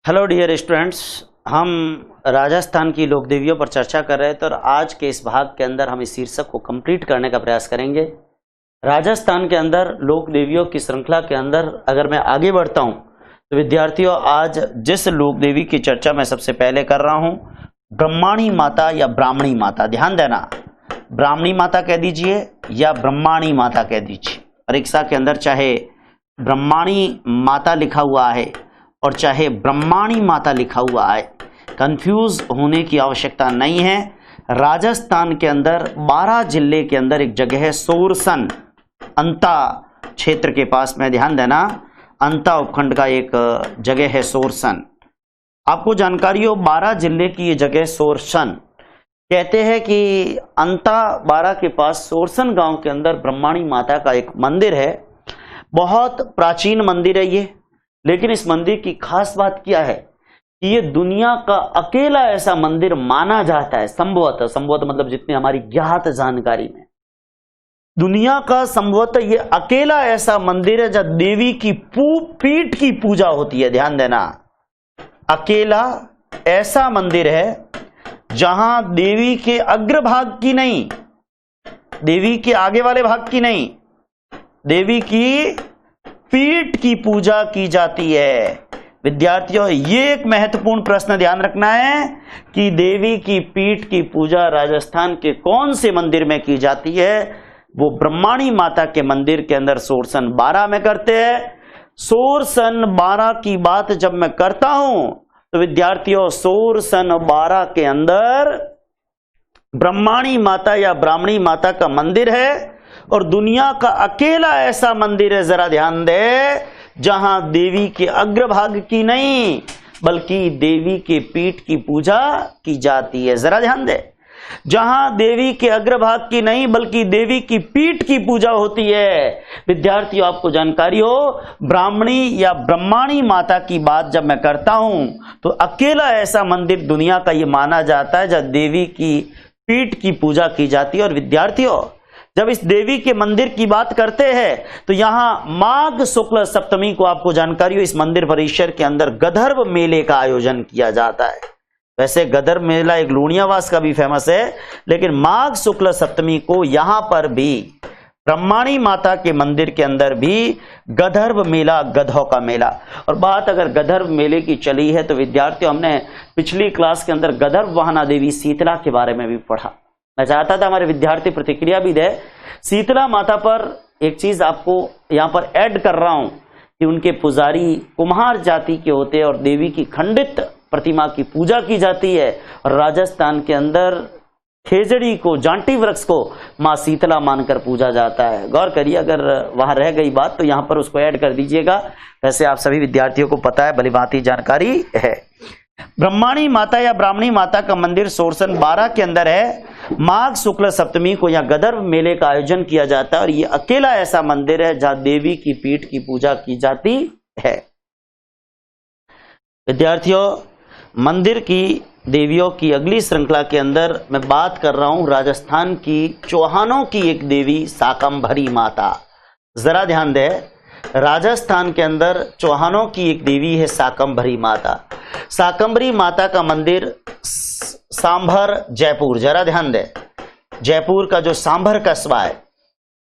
Hello dear students, हम राजस्थान की लोक देवियों पर चर्चा कर रहे थे और आज के इस भाग के अंदर हम इस शीर्षक को कंप्लीट करने का प्रयास करेंगे। राजस्थान के अंदर लोक देवियों की श्रृंखला के अंदर अगर मैं आगे बढ़ता हूं तो विद्यार्थियों, आज जिस लोक देवी की चर्चा मैं सबसे पहले कर रहा हूं, ब्रह्माणी माता या ब्राह्मणी माता। ध्यान देना, ब्राह्मणी माता कह दीजिए या ब्रह्माणी माता कह दीजिए। परीक्षा के अंदर चाहे ब्रह्माणी माता लिखा हुआ है और चाहे ब्रह्माणी माता लिखा हुआ है, कंफ्यूज होने की आवश्यकता नहीं है। राजस्थान के अंदर 12 जिले के अंदर एक जगह है सोरसन, अंता क्षेत्र के पास में। ध्यान देना, अंता उपखंड का एक जगह है सोरसन। आपको जानकारी हो, 12 जिले की ये जगह सोरसन। कहते हैं कि अंता 12 के पास सोरसन गांव के अंदर ब्रह्माणी माता का एक मंदिर है। बहुत प्राचीन मंदिर है ये, लेकिन इस मंदिर की खास बात क्या है कि ये दुनिया का अकेला ऐसा मंदिर माना जाता है, संभवतः मतलब जितनी हमारी ज्ञात जानकारी में, दुनिया का संभवतः ये अकेला ऐसा मंदिर है जहां देवी की पीठ की पूजा होती है। ध्यान देना, अकेला ऐसा मंदिर है जहां देवी के अग्रभाग की नहीं, देवी के आगे वाले भाग की नहीं, देवी की पीठ की पूजा की जाती है। विद्यार्थियों, ये एक महत्वपूर्ण प्रश्न ध्यान रखना है कि देवी की पीठ की पूजा राजस्थान के कौन से मंदिर में की जाती है। वो ब्रह्माणी माता के मंदिर के अंदर सोरसन 12 में करते हैं। सोरसन 12 की बात जब मैं करता हूं तो विद्यार्थियों, सोरसन 12 के अंदर ब्रह्माणी माता या ब्राह्मणी माता का मंदिर है और दुनिया का अकेला ऐसा मंदिर है, जरा ध्यान दे, जहां देवी के अग्रभाग की नहीं बल्कि देवी के पीठ की पूजा की जाती है। जरा ध्यान दे, जहां देवी के अग्रभाग की नहीं बल्कि देवी की पीठ की पूजा होती है। विद्यार्थियों, आपको जानकारी हो, ब्राह्मणी या ब्रह्माणी माता की बात जब मैं करता हूं तो अकेला ऐसा मंदिर दुनिया का ये माना जाता है जहां देवी की पीठ की पूजा की जाती है। और विद्यार्थियों, जब इस देवी के मंदिर की बात करते हैं तो यहां माघ शुक्ल सप्तमी को, आपको जानकारी हो, इस मंदिर परिसर के अंदर गधर्व मेले का आयोजन किया जाता है। वैसे गधर्व मेला एक लूणियावास का भी फेमस है, लेकिन माघ शुक्ल सप्तमी को यहां पर भी ब्रह्माणी माता के मंदिर के अंदर भी गधर्व मेला, गधों का मेला। और बात अगर गधर्व मेले की चली है तो विद्यार्थियों, हमने पिछली क्लास के अंदर गधर्व वाहना देवी शीतला के बारे में भी पढ़ा। मैं चाहता था हमारे विद्यार्थी प्रतिक्रिया भी दे। शीतला माता पर एक चीज आपको यहां पर ऐड कर रहा हूं कि उनके पुजारी कुम्हार जाति के होते हैं और देवी की खंडित प्रतिमा की पूजा की जाती है। और राजस्थान के अंदर खेजड़ी को, जांटी वृक्ष को मां शीतला मानकर पूजा जाता है। गौर करिए, अगर वहां रह गई बात तो यहां पर उसको ऐड कर दीजिएगा। वैसे आप सभी विद्यार्थियों को पता है, भलीभांति जानकारी है। ब्रह्माणी माता या ब्राह्मणी माता का मंदिर सोरसन 12 के अंदर है। माघ शुक्ल सप्तमी को यहां गधर्व मेले का आयोजन किया जाता है और यह अकेला ऐसा मंदिर है जहां देवी की पीठ की पूजा की जाती है। विद्यार्थियों, मंदिर की देवियों की अगली श्रृंखला के अंदर मैं बात कर रहा हूं राजस्थान की चौहानों की एक देवी शाकंभरी माता। जरा ध्यान दे, राजस्थान के अंदर चौहानों की एक देवी है शाकंभरी माता। शाकंभरी माता का मंदिर सांभर, जयपुर। जरा ध्यान दे, जयपुर का जो सांभर कस्बा है,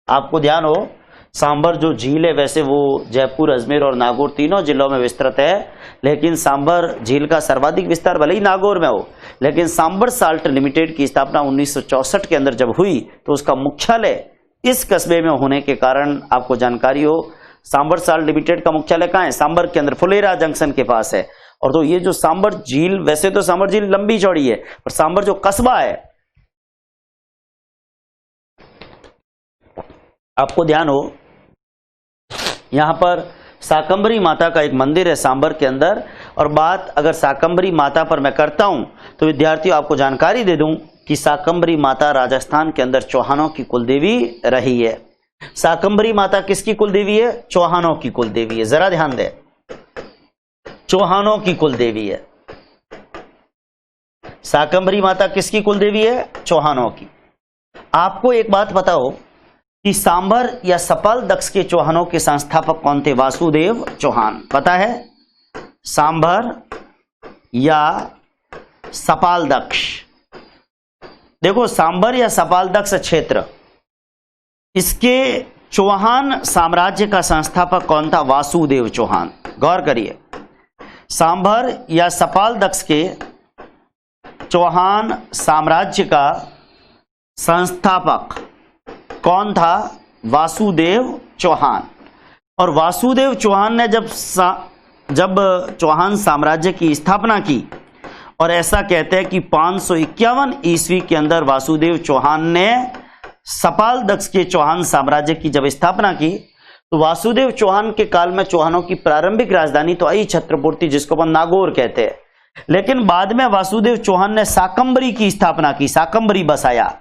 आपको ध्यान हो, सांभर जो झील है, वैसे वो जयपुर, अजमेर और नागौर तीनों जिलों में विस्तृत है, लेकिन सांभर झील का सर्वाधिक विस्तार भले ही नागौर में हो, लेकिन सांभर साल्ट लिमिटेड की स्थापना 1964 के अंदर जब हुई तो उसका मुख्यालय इस कस्बे में होने के कारण, आपको जानकारी हो, सांभर साल्ट लिमिटेड का मुख्यालय कहां है? सांभर के अंदर फुलेरा जंक्शन के पास है। और तो ये जो सांभर झील, वैसे तो सांभर झील लंबी चौड़ी है, पर सांभर जो कस्बा है, आपको ध्यान हो, यहां पर शाकंभरी माता का एक मंदिर है सांभर के अंदर। और बात अगर शाकंभरी माता पर मैं करता हूं तो विद्यार्थियों, आपको जानकारी दे दूं कि शाकंभरी माता राजस्थान के अंदर चौहानों की कुलदेवी रही है। शाकंभरी माता किसकी कुलदेवी है? चौहानों की कुलदेवी है। जरा ध्यान दे, चौहानों की कुलदेवी है। शाकंभरी माता किसकी कुलदेवी है? चौहानों की। आपको एक बात पता हो कि सांभर या सपाल दक्ष के चौहानों के संस्थापक कौन थे? वासुदेव चौहान। पता है? सांभर या सपालदक्ष। देखो सांबर या सपालदक्ष क्षेत्र, इसके चौहान साम्राज्य का संस्थापक कौन था? वासुदेव चौहान। गौर करिए, सांबर या सपालदक्ष के चौहान साम्राज्य का संस्थापक कौन था? वासुदेव चौहान। और वासुदेव चौहान ने जब चौहान साम्राज्य की स्थापना की, और ऐसा कहते हैं कि 551 ईस्वी के अंदर वासुदेव चौहान ने सपालदक्ष के चौहान साम्राज्य की जब स्थापना की, तो वासुदेव चौहान के काल में चौहानों की प्रारंभिक राजधानी तो आई छत्रपुर थी, जिसको अपन नागौर कहते हैं। लेकिन बाद में वासुदेव चौहान ने शाकंभरी की स्थापना की, शाकंभरी बसाया,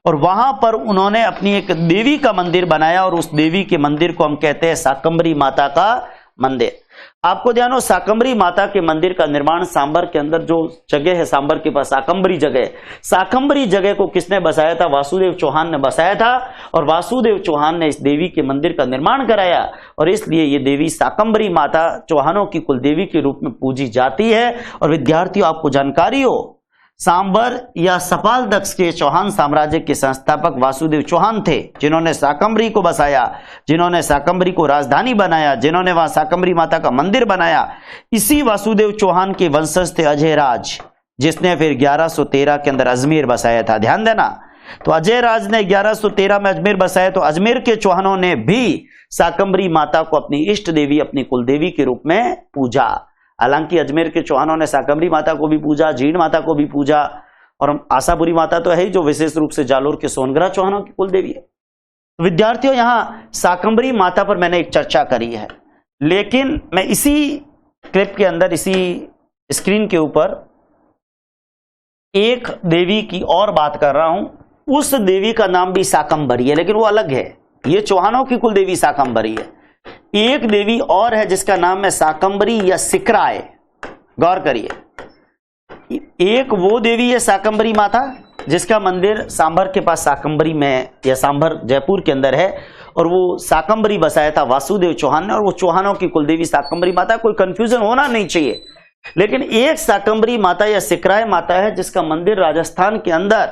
और वहां पर उन्होंने अपनी एक देवी का मंदिर बनाया, और उस देवी के मंदिर को हम कहते हैं शाकंभरी माता का मंदिर। आपको ध्यान हो, शाकंभरी माता के मंदिर का निर्माण सांबर के अंदर जो जगह है, सांबर के पास शाकंभरी जगह, शाकंभरी जगह को किसने बसाया था? वासुदेव चौहान ने बसाया था। और वासुदेव चौहान ने इस देवी के मंदिर का निर्माण कराया, और इसलिए ये देवी शाकंभरी माता चौहानों की कुल देवी के रूप में पूजी जाती है। और विद्यार्थियों, आपको जानकारी हो, सांबर या सपालदक्ष के चौहान साम्राज्य के संस्थापक वासुदेव चौहान थे, जिन्होंने शाकंभरी को बसाया, जिन्होंने शाकंभरी को राजधानी बनाया, जिन्होंने वहां शाकंभरी माता का मंदिर बनाया। इसी वासुदेव चौहान के वंशज थे अजय राज, जिसने फिर 1113 के अंदर अजमेर बसाया था। ध्यान देना, तो अजय राज ने 1113 में अजमेर बसाया, तो अजमेर के चौहानों ने भी शाकंभरी माता को अपनी इष्ट देवी, अपनी कुल देवी के रूप में पूजा। हालांकि अजमेर के चौहानों ने शाकंभरी माता को भी पूजा, जीण माता को भी पूजा, और आशापुरी माता तो है ही, जो विशेष रूप से जालोर के सोनगरा चौहानों की कुल देवी है। तो विद्यार्थियों, यहां शाकंभरी माता पर मैंने एक चर्चा करी है, लेकिन मैं इसी क्लिप के अंदर, इसी स्क्रीन के ऊपर एक देवी की और बात कर रहा हूं। उस देवी का नाम भी शाकंभरी है, लेकिन वो अलग है। ये चौहानों की कुल देवी शाकंभरी है। एक देवी और है जिसका नाम है शाकंभरी या सिकराय। गौर करिए, एक वो देवी है शाकंभरी माता, जिसका मंदिर सांभर के पास शाकंभरी में या सांभर जयपुर के अंदर है, और वो शाकंभरी बसाया था वासुदेव चौहान ने, और वो चौहानों की कुलदेवी शाकंभरी माता। कोई कंफ्यूजन होना नहीं चाहिए। लेकिन एक शाकंभरी माता या सिकराय माता है, जिसका मंदिर राजस्थान के अंदर,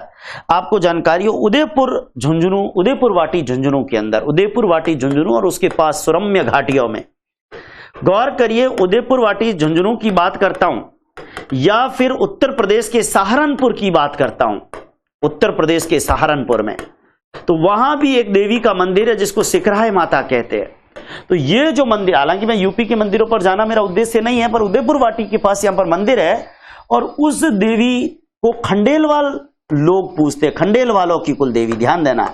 आपको जानकारी हो, उदयपुर झुंझुनू, उदयपुर वाटी झुंझुनू के अंदर, उदयपुर वाटी झुंझुनू और उसके पास सुरम्य घाटियों में। गौर करिए, उदयपुर वाटी झुंझुनू की बात करता हूं, या फिर उत्तर प्रदेश के सहारनपुर की बात करता हूं, उत्तर प्रदेश के सहारनपुर में, तो वहां भी एक देवी का मंदिर है जिसको सिकराय माता कहते हैं। तो ये जो मंदिर, हालांकि मैं यूपी के मंदिरों पर जाना मेरा उद्देश्य नहीं है, पर उदयपुर वाटी के पास यहां पर मंदिर है, और उस देवी को खंडेलवाल लोग पूजते हैं, खंडेल वालों की कुल देवी। ध्यान देना,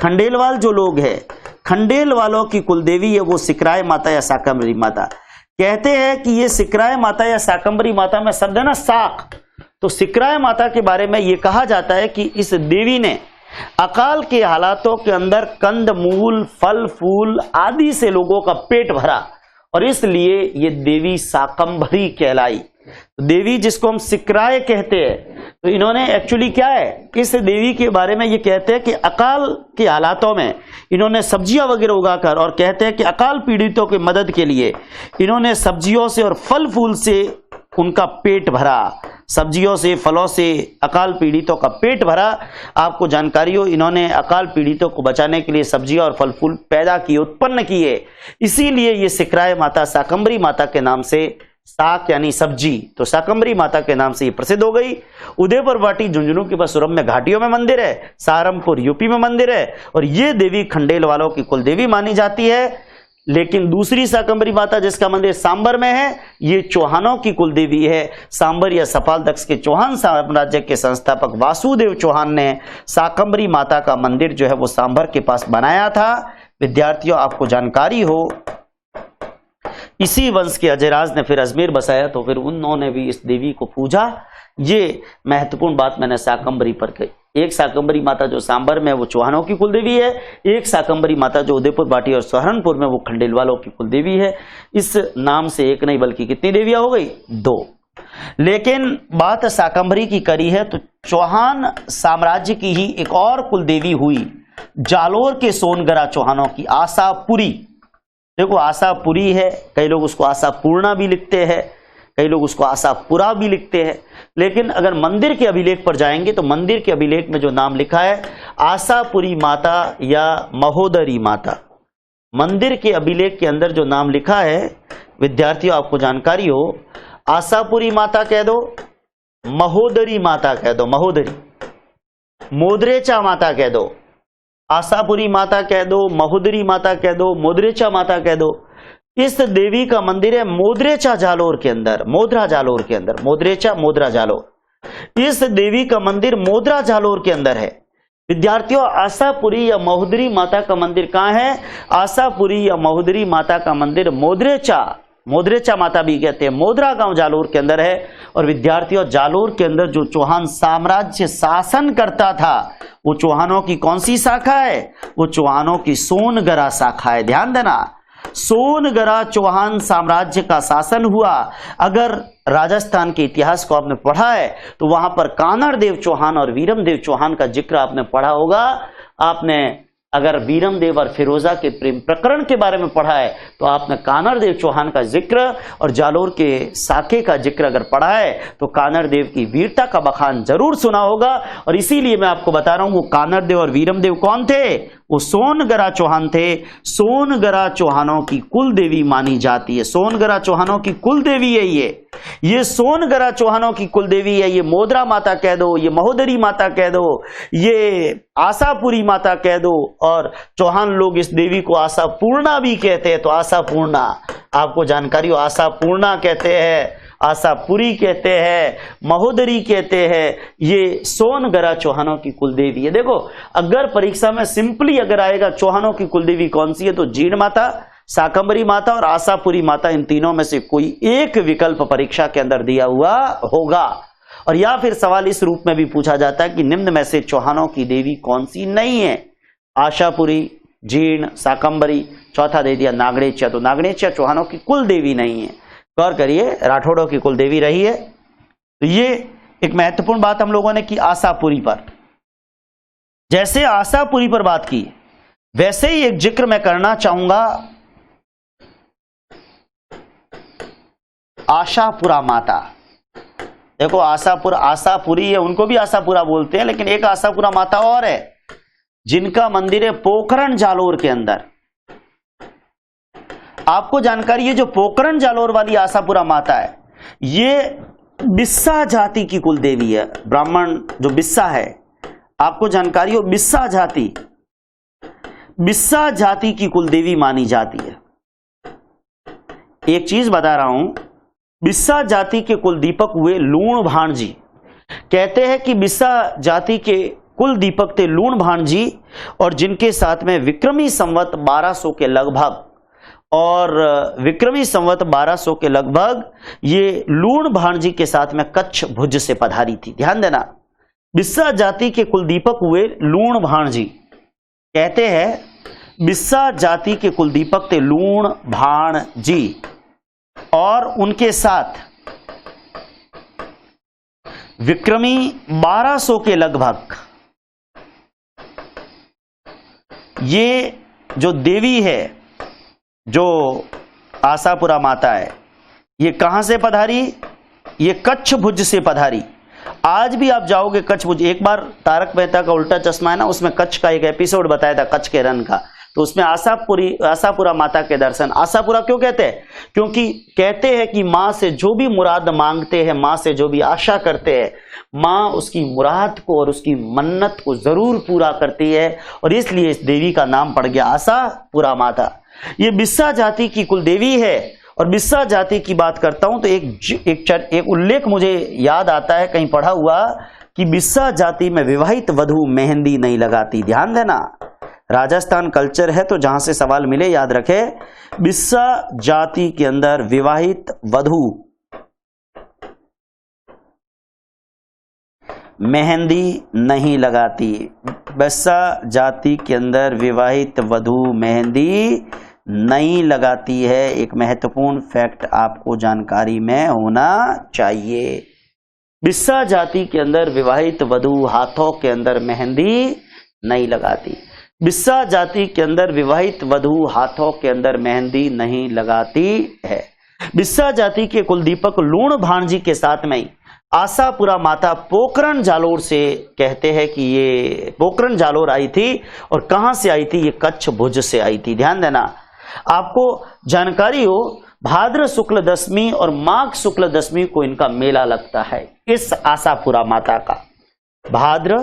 खंडेलवाल जो लोग हैं, खंडेल वालों की कुल देवी है वो सिकराय माता या शाकंभरी माता। कहते हैं कि ये सिकराय माता या शाकंभरी माता में शब्द है ना शाक, तो सिकराय माता के बारे में ये कहा जाता है कि इस देवी ने अकाल के हालातों के अंदर कंद मूल फल फूल आदि से लोगों का पेट भरा, और इसलिए ये देवी शाकंभरी कहलाई। देवी जिसको हम सिकराय कहते हैं, तो इन्होंने एक्चुअली क्या है, इस देवी के बारे में ये कहते हैं कि अकाल के हालातों में इन्होंने सब्जियां वगैरह उगाकर, और कहते हैं कि अकाल पीड़ितों की मदद के लिए इन्होंने सब्जियों से और फल फूल से उनका पेट भरा, सब्जियों से फलों से अकाल पीड़ितों का पेट भरा। आपको जानकारी हो, इन्होंने अकाल पीड़ितों को बचाने के लिए सब्जियां और फल फूल पैदा किए, उत्पन्न किए, इसीलिए ये सिकराय माता शाकंभरी माता के नाम से, शाक यानी सब्जी, तो शाकंभरी माता के नाम से ये प्रसिद्ध हो गई। उदयपुर वाटी झुंझुनू के पास सुरम्य घाटियों में मंदिर है, सहारनपुर यूपी में मंदिर है, और ये देवी खंडेल वालों की कुल देवी मानी जाती है। लेकिन दूसरी शाकंभरी माता जिसका मंदिर सांबर में है, ये चौहानों की कुल देवी है। सांबर या सपालदक्ष के चौहान साम्राज्य के संस्थापक वासुदेव चौहान ने शाकंभरी माता का मंदिर जो है वो सांबर के पास बनाया था। विद्यार्थियों, आपको जानकारी हो, इसी वंश के अजयराज ने फिर अजमेर बसाया, तो फिर उन्होंने भी इस देवी को पूजा। ये महत्वपूर्ण बात मैंने शाकंभरी पर कही। एक शाकंभरी माता जो सांबर में वो चौहानों की कुल देवी है, एक शाकंभरी माता जो उदयपुर वाटी और सहारनपुर में वो खंडेलवालों की कुल देवी है। इस नाम से एक नहीं बल्कि कितनी देवियां हो गई? 2। लेकिन बात शाकंभरी की करी है तो चौहान साम्राज्य की ही एक और कुल देवी हुई, जालोर के सोनगरा चौहानों की, आशापुरी। देखो आशापुरी है, कई लोग उसको आशापूर्णा भी लिखते हैं, कई लोग उसको आशापुरा भी लिखते हैं। लेकिन अगर मंदिर के अभिलेख पर जाएंगे तो मंदिर के अभिलेख में जो नाम लिखा है आशापुरी माता या महोदरी माता, मंदिर के अभिलेख के अंदर जो नाम लिखा है, विद्यार्थियों आपको जानकारी हो, आशापुरी माता कह दो, महोदरी माता कह दो, महोदरी, मोदरेचा माता कह दो, आशापुरी माता कह दो, महोदरी माता कह दो, मोदरेचा माता कह दो। इस देवी का मंदिर है मोदरेचा जालोर के अंदर, मोदरा जालोर के अंदर, मोदरेचा मोदरा जालोर। इस देवी का मंदिर मोदरा जालोर के अंदर है। विद्यार्थियों आशापुरी या महोदरी माता का मंदिर कहां है? आशापुरी या महोदरी माता का मंदिर मोदरेचा, मोदरेचा माता भी कहते हैं, मोदरा गांव जालोर के अंदर है। और विद्यार्थियों जालोर के अंदर जो चौहान साम्राज्य शासन करता था वो चौहानों की कौन सी शाखा है? वो चौहानों की सोनगरा शाखा है। ध्यान देना, सोनगरा चौहान साम्राज्य का शासन हुआ। अगर राजस्थान के इतिहास को आपने पढ़ा है तो वहां पर कानड़ देव चौहान और वीरम देव चौहान का जिक्र आपने पढ़ा होगा। आपने अगर वीरम देव और फिरोजा के प्रेम प्रकरण के बारे में पढ़ा है तो आपने कानड़ देव चौहान का जिक्र और जालोर के साके का जिक्र अगर पढ़ा है तो कानड़ देव की वीरता का बखान जरूर सुना होगा। और इसीलिए मैं आपको बता रहा हूं वो कानड़ देव और वीरम देव कौन थे? वो सोनगरा चौहान थे। सोनगरा चौहानों की कुल देवी मानी जाती है। सोनगरा चौहानों की कुल देवी है ये सोनगरा चौहानों की कुल देवी है। ये मोदरा माता कह दो, ये महोदरी माता कह दो, ये आशापुरी माता कह दो, और चौहान लोग इस देवी को आशापूर्णा भी कहते हैं। तो आशापूर्णा आपको जानकारी हो, आशापूर्णा कहते हैं, आशापुरी कहते हैं, महोदरी कहते हैं। ये सोनगरा चौहानों की कुल देवी है। देखो अगर परीक्षा में सिंपली अगर आएगा चौहानों की कुल देवी कौन सी है तो जीण माता, शाकंभरी माता और आशापुरी माता, इन तीनों में से कोई एक विकल्प परीक्षा के अंदर दिया हुआ होगा। और या फिर सवाल इस रूप में भी पूछा जाता है कि निम्न में से चौहानों की देवी कौन सी नहीं है? आशापुरी, जीर्ण, शाकंभरी, चौथा दे दिया नागणेच्या। तो नागणेच्या चौहानों की कुल देवी नहीं है। गौर करिए, राठौड़ों की कुल देवी रही है। तो ये एक महत्वपूर्ण बात हम लोगों ने की आशापुरी पर। जैसे आशापुरी पर बात की वैसे ही एक जिक्र मैं करना चाहूंगा आशापुरा माता। देखो आशापुरी है, उनको भी आशापुरा बोलते हैं, लेकिन एक आशापुरा माता और है जिनका मंदिर है पोखरण जालोर के अंदर। आपको जानकारी है जो पोखरण जालोर वाली आशापुरा माता है ये बिस्सा जाति की कुल देवी है। ब्राह्मण जो बिस्सा है, आपको जानकारी हो बिस्सा जाति की कुल देवी मानी जाती है। एक चीज बता रहा हूं, बिस्सा जाति के कुल दीपक हुए लूण भाणजी। कहते हैं कि बिस्सा जाति के कुल दीपक थे लूण भाणजी, और जिनके साथ में विक्रमी संवत 1200 के लगभग, और विक्रमी संवत 1200 के लगभग ये लूण भाणजी के साथ में कच्छ भुज से पधारी थी। ध्यान देना, बिस्सा जाति के कुल दीपक हुए लूण भाणजी। कहते हैं बिस्सा जाति के कुल दीपक थे लूण भाणजी, और उनके साथ विक्रमी 1200 के लगभग ये जो देवी है, जो आशापुरा माता है, ये कहां से पधारी? ये कच्छ भुज से पधारी। आज भी आप जाओगे कच्छ भुज, एक बार तारक मेहता का उल्टा चश्मा है ना, उसमें कच्छ का एक एपिसोड बताया था, कच्छ के रण का, तो उसमें आशापुरा माता के दर्शन। आशापुरा क्यों कहते हैं? क्योंकि कहते हैं कि माँ से जो भी मुराद मांगते हैं, माँ से जो भी आशा करते हैं, माँ उसकी मुराद को और उसकी मन्नत को जरूर पूरा करती है, और इसलिए इस देवी का नाम पड़ गया आशापुरा माता। ये बिस्सा जाति की कुल देवी है। और बिस्सा जाति की बात करता हूं तो एक उल्लेख मुझे याद आता है, कहीं पढ़ा हुआ, कि बिस्सा जाति में विवाहित वधू मेहंदी नहीं लगाती। ध्यान देना, राजस्थान कल्चर है तो जहां से सवाल मिले याद रखे। बिस्सा जाति के अंदर विवाहित वधू मेहंदी नहीं लगाती। बिस्सा जाति के अंदर विवाहित वधू मेहंदी नहीं लगाती है। एक महत्वपूर्ण फैक्ट आपको जानकारी में होना चाहिए। बिस्सा जाति के अंदर विवाहित वधू हाथों के अंदर मेहंदी नहीं लगाती। बिस्सा जाति के अंदर विवाहित वधू हाथों के अंदर मेहंदी नहीं लगाती है। बिस्सा जाति के कुलदीपक लूण भाणजी के साथ में ही आशापुरा माता पोखरण जालोर से कहते हैं कि ये पोखरण जालोर आई थी। और कहां से आई थी? ये कच्छ भुज से आई थी। ध्यान देना, आपको जानकारी हो, भाद्र शुक्ल दशमी और माघ शुक्ल दशमी को इनका मेला लगता है इस आशापुरा माता का। भाद्र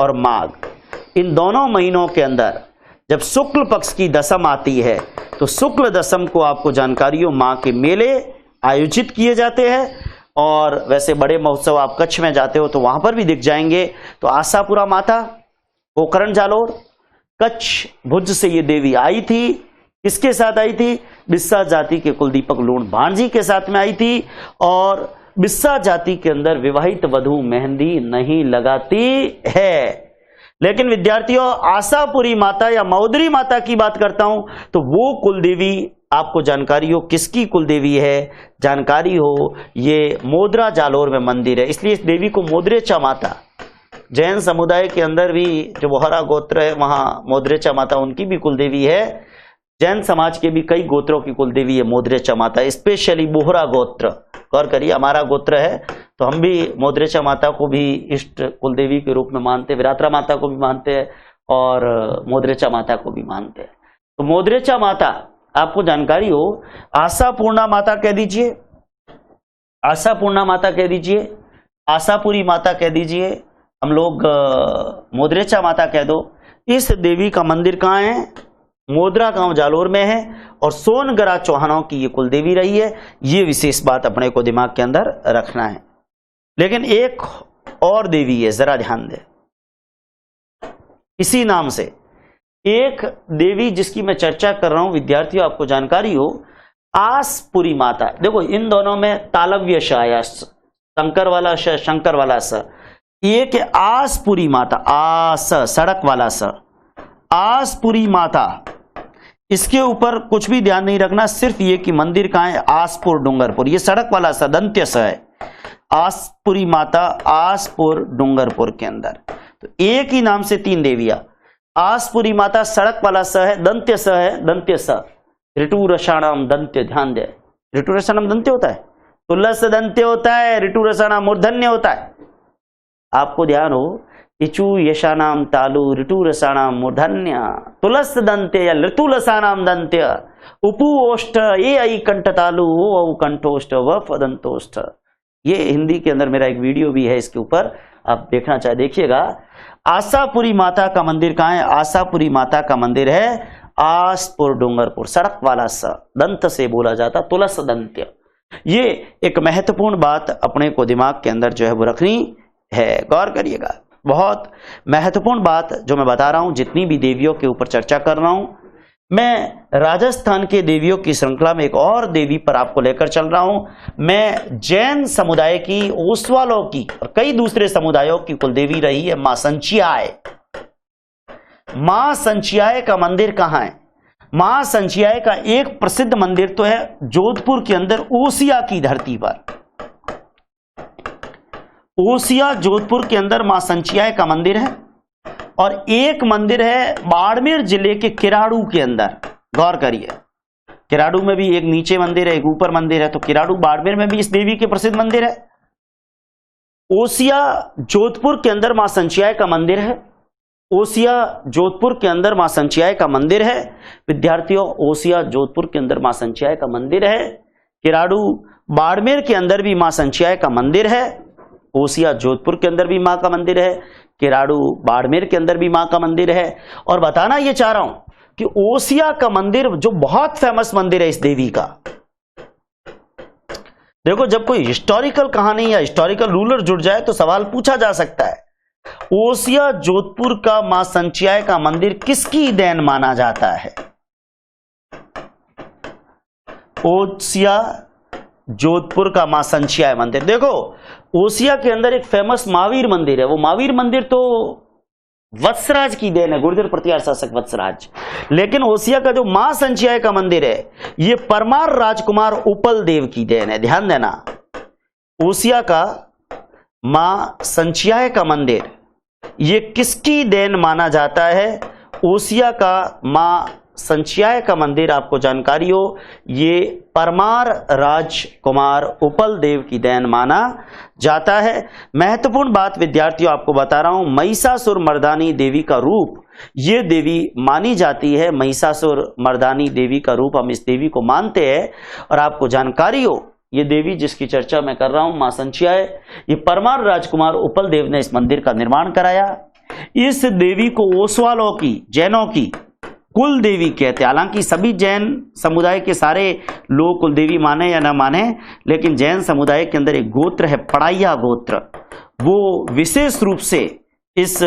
और माघ इन दोनों महीनों के अंदर जब शुक्ल पक्ष की दशम आती है तो शुक्ल दशम को आपको जानकारी हो मां के मेले आयोजित किए जाते हैं। और वैसे बड़े महोत्सव आप कच्छ में जाते हो तो वहां पर भी दिख जाएंगे। तो आशापुरा माता पोखरण जालोर कच्छ भुज से ये देवी आई थी। किसके साथ आई थी? बिस्सा जाति के कुलदीपक लूण भाणजी के साथ में आई थी। और बिस्सा जाति के अंदर विवाहित वधू मेहंदी नहीं लगाती है। लेकिन विद्यार्थियों, आशापुरी माता या मौदरी माता की बात करता हूं तो वो कुलदेवी आपको जानकारी हो किसकी कुलदेवी है? जानकारी हो ये मोदरा जालोर में मंदिर है, इसलिए इस देवी को मोदरेचा माता, जैन समुदाय के अंदर भी जो बोहरा गोत्र है वहां मोदरेचा माता उनकी भी कुलदेवी है। जैन समाज के भी कई गोत्रों की कुलदेवी है मोदरेचा माता, स्पेशली बोहरा गोत्र। गौर करिए, हमारा गोत्र है तो हम भी मोदरेचा माता को भी इष्ट कुलदेवी के रूप में मानते हैं, विरात्रा माता को भी मानते हैं और मोदरेचा माता को भी मानते हैं। तो मोदरेचा माता आपको जानकारी हो, आशापूर्णा माता कह दीजिए, आशापूर्णा माता कह दीजिए, आशापुरी माता कह दीजिए, हम लोग मोदरेचा माता कह दो। इस देवी का मंदिर कहाँ है? मोदरा गांव जालोर में है और सोनगरा चौहानों की ये कुलदेवी रही है। ये विशेष बात अपने को दिमाग के अंदर रखना है। लेकिन एक और देवी है, जरा ध्यान दें, इसी नाम से एक देवी जिसकी मैं चर्चा कर रहा हूं विद्यार्थियों, आपको जानकारी हो, आसपुरी माता। देखो इन दोनों में तालव्य श या शंकर वाला श, शंकर वाला स। एक है आसपुरी माता, आस सड़क वाला स, आसपुरी माता। इसके ऊपर कुछ भी ध्यान नहीं रखना, सिर्फ ये कि मंदिर कहां है? आसपुर डूंगरपुर। ये सड़क वाला स, दंत्य स है। आसपुरी माता आसपुर डूंगरपुर के अंदर। तो एक ही नाम से तीन देवियां। आसपुरी माता सड़क वाला स है, दंत्य स है, दंत्य स। ऋतु रसाणाम दंत्य, ध्यान दे, ऋतु रसाणाम दंत्य होता है, तुलस दंत्य होता है, ऋतु रसाणाम मूर्धन्य होता है। आपको ध्यान हो, इचु यशानाम तालु ऋतु रसाणाम मूर्धन्य, तुलस दंत्य या ऋतु रसाणाम दंत्य, उपुओष्ठ ये आई कंठ तालु ओ कंठोष्ठ व फदंतोष्ठ। ये हिंदी के अंदर मेरा एक वीडियो भी है इसके ऊपर, आप देखना चाहे देखिएगा। आशापुरी माता का मंदिर कहां है? आशापुरी माता का मंदिर है आसपुर डूंगरपुर, सड़क वाला स, दंत से बोला जाता, तुलस दंत्य। ये एक महत्वपूर्ण बात अपने को दिमाग के अंदर जो है वो रखनी है। गौर करिएगा, बहुत महत्वपूर्ण बात जो मैं बता रहा हूं। जितनी भी देवियों के ऊपर चर्चा कर रहा हूं, मैं राजस्थान के देवियों की श्रृंखला में एक और देवी पर आपको लेकर चल रहा हूं। मैं जैन समुदाय की, ओसवालों की और कई दूसरे समुदायों की कुलदेवी रही है मां संचियाय। मां संचियाय का मंदिर कहां है? मां संचियाय का एक प्रसिद्ध मंदिर तो है जोधपुर के अंदर ओसिया की धरती पर। ओसिया जोधपुर के अंदर मां संचियाय का मंदिर है और एक मंदिर है बाड़मेर जिले के किराड़ू के अंदर। गौर करिए, किराड़ू में भी एक नीचे मंदिर है, एक ऊपर मंदिर है। तो किराड़ू बाड़मेर में भी इस देवी के प्रसिद्ध मंदिर है। ओसिया जोधपुर के अंदर मां संचियाय का मंदिर है। ओसिया जोधपुर के अंदर मां संचियाय का मंदिर है। विद्यार्थियों, ओसिया जोधपुर के अंदर मां संचियाय का मंदिर है। किराड़ू बाड़मेर के अंदर भी मां संचियाय का मंदिर है। ओसिया जोधपुर के अंदर भी मां का मंदिर है, किराड़ू बाड़मेर के अंदर भी मां का मंदिर है। और बताना ये चाह रहा हूं कि ओसिया का मंदिर जो बहुत फेमस मंदिर है इस देवी का, देखो जब कोई हिस्टोरिकल कहानी या हिस्टोरिकल रूलर जुड़ जाए तो सवाल पूछा जा सकता है, ओसिया जोधपुर का मां संचियाय का मंदिर किसकी देन माना जाता है? ओसिया जोधपुर का मां संचियाय मंदिर। देखो ओसिया के अंदर एक फेमस महावीर मंदिर है। वो महावीर मंदिर तो वत्सराज की देन है, गुर्जर प्रतिहार शासक वत्सराज। लेकिन ओसिया का जो मां संचियाय का मंदिर है ये परमार राजकुमार उपल देव की देन है। ध्यान देना, ओसिया का मां संचियाय का मंदिर ये किसकी देन माना जाता है? ओसिया का मां संचियाय का मंदिर आपको जानकारी हो, ये परमार राजकुमार उपल देव की देन माना जाता है। महत्वपूर्ण बात विद्यार्थियों आपको बता रहा हूं, महिषासुर मर्दानी देवी का रूप ये देवी मानी जाती है। महिषासुर मर्दानी देवी का रूप हम इस देवी को मानते हैं। और आपको जानकारी हो, ये देवी जिसकी चर्चा मैं कर रहा हूं मां संचियाय, ये परमार राजकुमार उपल देव ने इस मंदिर का निर्माण कराया। इस देवी को ओसवालों की, जैनों की कुल देवी कहते हैं। हालांकि सभी जैन समुदाय के सारे लोग कुल देवी माने या ना माने, लेकिन जैन समुदाय के अंदर एक गोत्र है पड़ाइया गोत्र, वो विशेष रूप से इस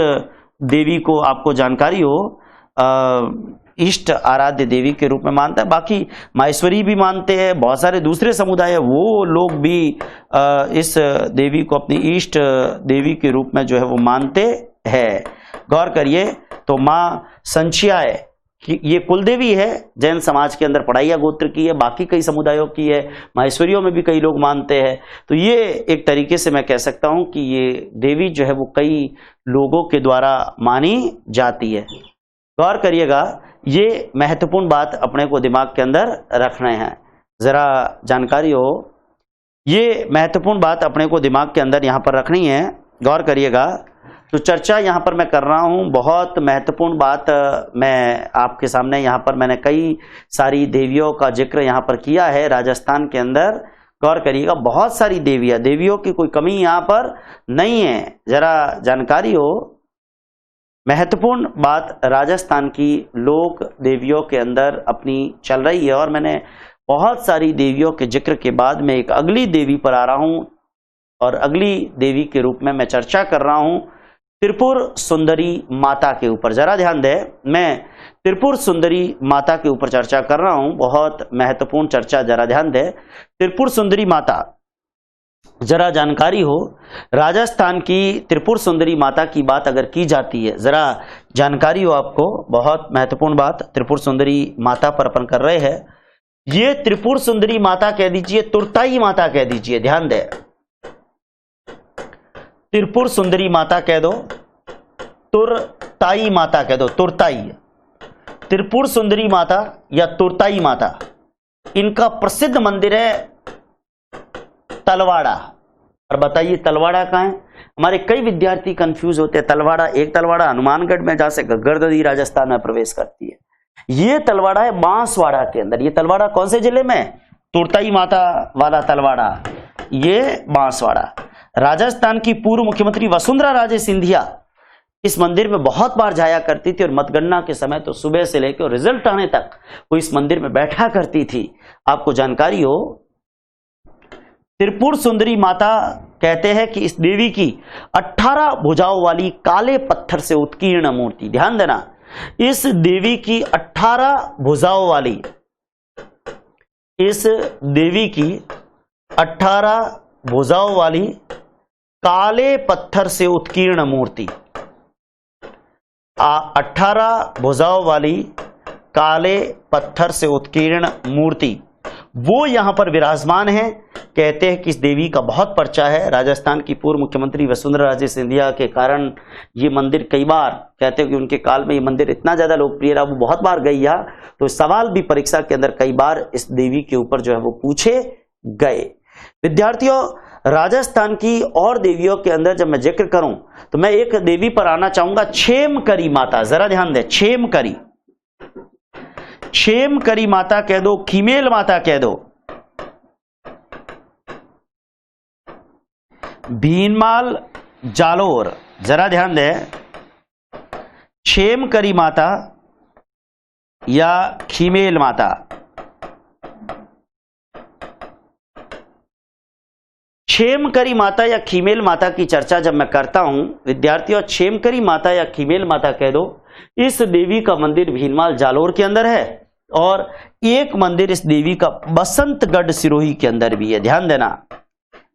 देवी को आपको जानकारी हो इष्ट आराध्य देवी के रूप में मानता है। बाकी माहेश्वरी भी मानते हैं, बहुत सारे दूसरे समुदाय है वो लोग भी इस देवी को अपनी इष्ट देवी के रूप में जो है वो मानते हैं। गौर करिए, तो मां संचियाय कि ये कुल देवी है, जैन समाज के अंदर पड़ाइया गोत्र की है, बाकी कई समुदायों की है, माहेश्वरियों में भी कई लोग मानते हैं। तो ये एक तरीके से मैं कह सकता हूं कि ये देवी जो है वो कई लोगों के द्वारा मानी जाती है। गौर करिएगा, ये महत्वपूर्ण बात अपने को दिमाग के अंदर रखना है, जरा जानकारी हो, ये महत्वपूर्ण बात अपने को दिमाग के अंदर यहां पर रखनी है। गौर करिएगा, तो चर्चा यहां पर मैं कर रहा हूं, बहुत महत्वपूर्ण बात मैं आपके सामने यहां पर मैंने कई सारी देवियों का जिक्र यहां पर किया है राजस्थान के अंदर। गौर करिएगा, बहुत सारी देवियां, देवियों की कोई कमी यहां पर नहीं है, जरा जानकारी हो। महत्वपूर्ण बात राजस्थान की लोक देवियों के अंदर अपनी चल रही है, और मैंने बहुत सारी देवियों के जिक्र के बाद में एक अगली देवी पर आ रहा हूं, और अगली देवी के रूप में मैं चर्चा कर रहा हूं त्रिपुर सुंदरी माता के ऊपर। जरा ध्यान दें, मैं त्रिपुर सुंदरी माता के ऊपर चर्चा कर रहा हूं, बहुत महत्वपूर्ण चर्चा, जरा ध्यान दें। त्रिपुर सुंदरी माता, जरा जानकारी हो, राजस्थान की त्रिपुर सुंदरी माता की बात अगर की जाती है, जरा जानकारी हो आपको, बहुत महत्वपूर्ण बात त्रिपुर सुंदरी माता पर अपन कर रहे हैं। ये त्रिपुर सुंदरी माता कह दीजिए, तुरताई माता कह दीजिए, ध्यान दें, त्रिपुर सुंदरी माता कह दो, तुरताई माता कह दो, तुरताई, त्रिपुर सुंदरी माता या तुरताई माता, इनका प्रसिद्ध मंदिर है तलवाड़ा। और बताइए तलवाड़ा कहाँ है? हमारे कई विद्यार्थी कंफ्यूज होते हैं। तलवाड़ा, एक तलवाड़ा हनुमानगढ़ में जहां से घग्गर नदी राजस्थान में प्रवेश करती है, ये तलवाड़ा है बांसवाड़ा के अंदर। ये तलवाड़ा कौन से जिले में? तुरताई माता वाला तलवाड़ा, ये बांसवाड़ा। राजस्थान की पूर्व मुख्यमंत्री वसुंधरा राजे सिंधिया इस मंदिर में बहुत बार जाया करती थी, और मतगणना के समय तो सुबह से लेकर रिजल्ट आने तक वो इस मंदिर में बैठा करती थी। आपको जानकारी हो, त्रिपुर सुंदरी माता कहते हैं कि इस देवी की 18 भुजाओं वाली काले पत्थर से उत्कीर्ण मूर्ति, ध्यान देना, इस देवी की 18 भुजाओं वाली, इस देवी की 18 भुजाओं वाली काले पत्थर से उत्कीर्ण मूर्ति, 18 भुजाओं वाली काले पत्थर से उत्कीर्ण मूर्ति, वो यहां पर विराजमान है। कहते हैं कि इस देवी का बहुत पर्चा है। राजस्थान की पूर्व मुख्यमंत्री वसुंधरा राजे सिंधिया के कारण ये मंदिर कई बार, कहते हैं कि उनके काल में ये मंदिर इतना ज्यादा लोकप्रिय रहा, वो बहुत बार गई है, तो सवाल भी परीक्षा के अंदर कई बार इस देवी के ऊपर जो है वो पूछे गए। विद्यार्थियों, राजस्थान की और देवियों के अंदर जब मैं जिक्र करूं तो मैं एक देवी पर आना चाहूंगा, क्षेमकरी माता। जरा ध्यान दें, क्षेमकरी, क्षेमकरी माता कह दो, खीमेल माता कह दो, भीनमाल जालोर। जरा ध्यान दें, क्षेमकरी माता या खीमेल माता। क्षेमकरी माता या खीमेल माता की चर्चा जब मैं करता हूं विद्यार्थियों, क्षेमकरी माता या खीमेल माता कह दो, इस देवी का मंदिर भीनमाल जालोर के अंदर है, और एक मंदिर इस देवी का बसंतगढ़ सिरोही के अंदर भी है। ध्यान देना,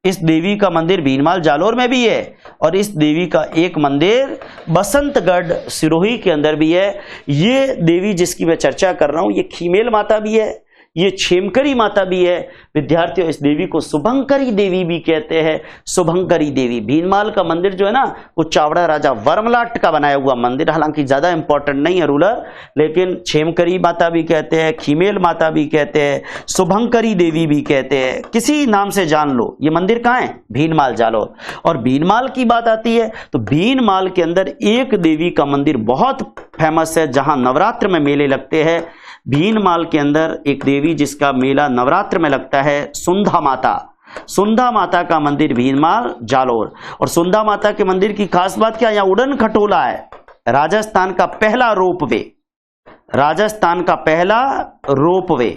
इस देवी का मंदिर भीनमाल जालोर में भी है, और इस देवी का एक मंदिर बसंतगढ़ सिरोही के अंदर भी है। ये देवी जिसकी मैं चर्चा कर रहा हूं, ये खीमेल माता भी है, ये क्षेमकरी माता भी है विद्यार्थियों। इस देवी को शुभंकरी देवी भी कहते हैं, शुभंकरी देवी। भीनमाल का मंदिर जो है ना वो चावड़ा राजा वर्मलाट का बनाया हुआ मंदिर, हालांकि ज्यादा इंपॉर्टेंट नहीं है रूलर, लेकिन क्षेमकरी माता भी कहते हैं, खीमेल माता भी कहते हैं, शुभंकरी देवी भी कहते हैं, किसी नाम से जान लो। ये मंदिर कहाँ है? भीनमाल जालोर। और भीनमाल की बात आती है तो भीनमाल के अंदर एक देवी का मंदिर बहुत फेमस है जहां नवरात्र में मेले लगते हैं। भीनमाल के अंदर एक देवी जिसका मेला नवरात्र में लगता है, सुंधा माता। सुंधा माता का मंदिर भीनमाल जालोर। और सुंधा माता के मंदिर की खास बात क्या, यहां उड़न खटोला है, राजस्थान का पहला रोपवे, राजस्थान का पहला रोपवे।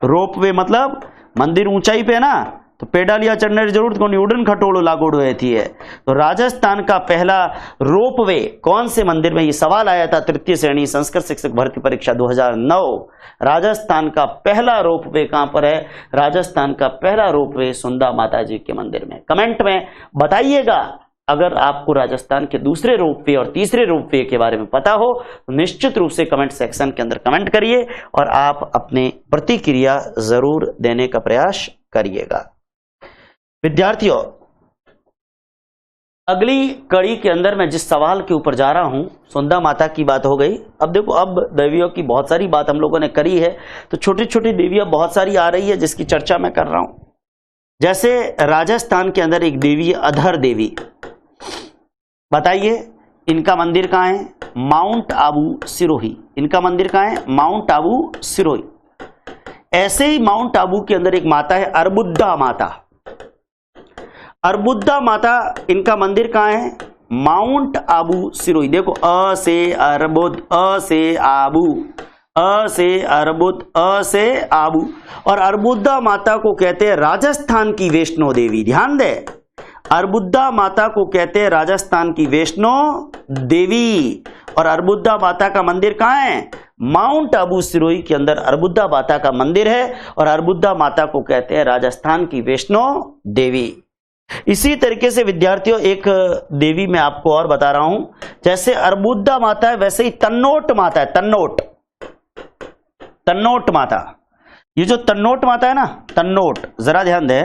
रोपवे मतलब मंदिर ऊंचाई पे ना तो पेडल या चढ़ने की जरूरत कोनी, उड़न खटोलो लागोड़ो थी है। तो राजस्थान का पहला रोपवे कौन से मंदिर में, ये सवाल आया था तृतीय श्रेणी संस्कृत शिक्षक भर्ती परीक्षा 2009। राजस्थान का पहला रोपवे कहां पर है? राजस्थान का पहला रोपवे सुंदा माता जी के मंदिर में। कमेंट में बताइएगा अगर आपको राजस्थान के दूसरे रोपवे और तीसरे रोपवे के बारे में पता हो तो निश्चित रूप से कमेंट सेक्शन के अंदर कमेंट करिए और आप अपने प्रतिक्रिया जरूर देने का प्रयास करिएगा। विद्यार्थियों, अगली कड़ी के अंदर मैं जिस सवाल के ऊपर जा रहा हूं, सुंदा माता की बात हो गई। अब देखो, अब देवियों की बहुत सारी बात हम लोगों ने करी है, तो छोटी छोटी देवियां बहुत सारी आ रही है जिसकी चर्चा मैं कर रहा हूं। जैसे राजस्थान के अंदर एक देवी है अधर देवी, बताइए इनका मंदिर कहां है? माउंट आबू सिरोही। इनका मंदिर कहां है? माउंट आबू सिरोही। ऐसे ही माउंट आबू के अंदर एक माता है अर्बुद्दा माता। अर्बुद्दा माता, इनका मंदिर कहां है? माउंट आबू सिरोही। देखो, अ से अर्बुद, अ से आबू, अ से अर्बुद, अ से आबू। और अर्बुद्दा माता को कहते हैं राजस्थान की वैष्णो देवी। ध्यान दे, अर्बुद्दा माता को कहते हैं राजस्थान की वैष्णो देवी। और अर्बुद्दा माता का मंदिर कहां है? माउंट आबू सिरोही के अंदर अर्बुद्दा माता का मंदिर है। और अर्बुद्दा माता को कहते हैं राजस्थान की वैष्णो देवी। इसी तरीके से विद्यार्थियों एक देवी मैं आपको और बता रहा हूं, जैसे अर्बुद्दा माता है वैसे ही तन्नोट माता है। तन्नोट, तन्नोट माता, ये जो तन्नोट माता है ना, तन्नोट, जरा ध्यान दे,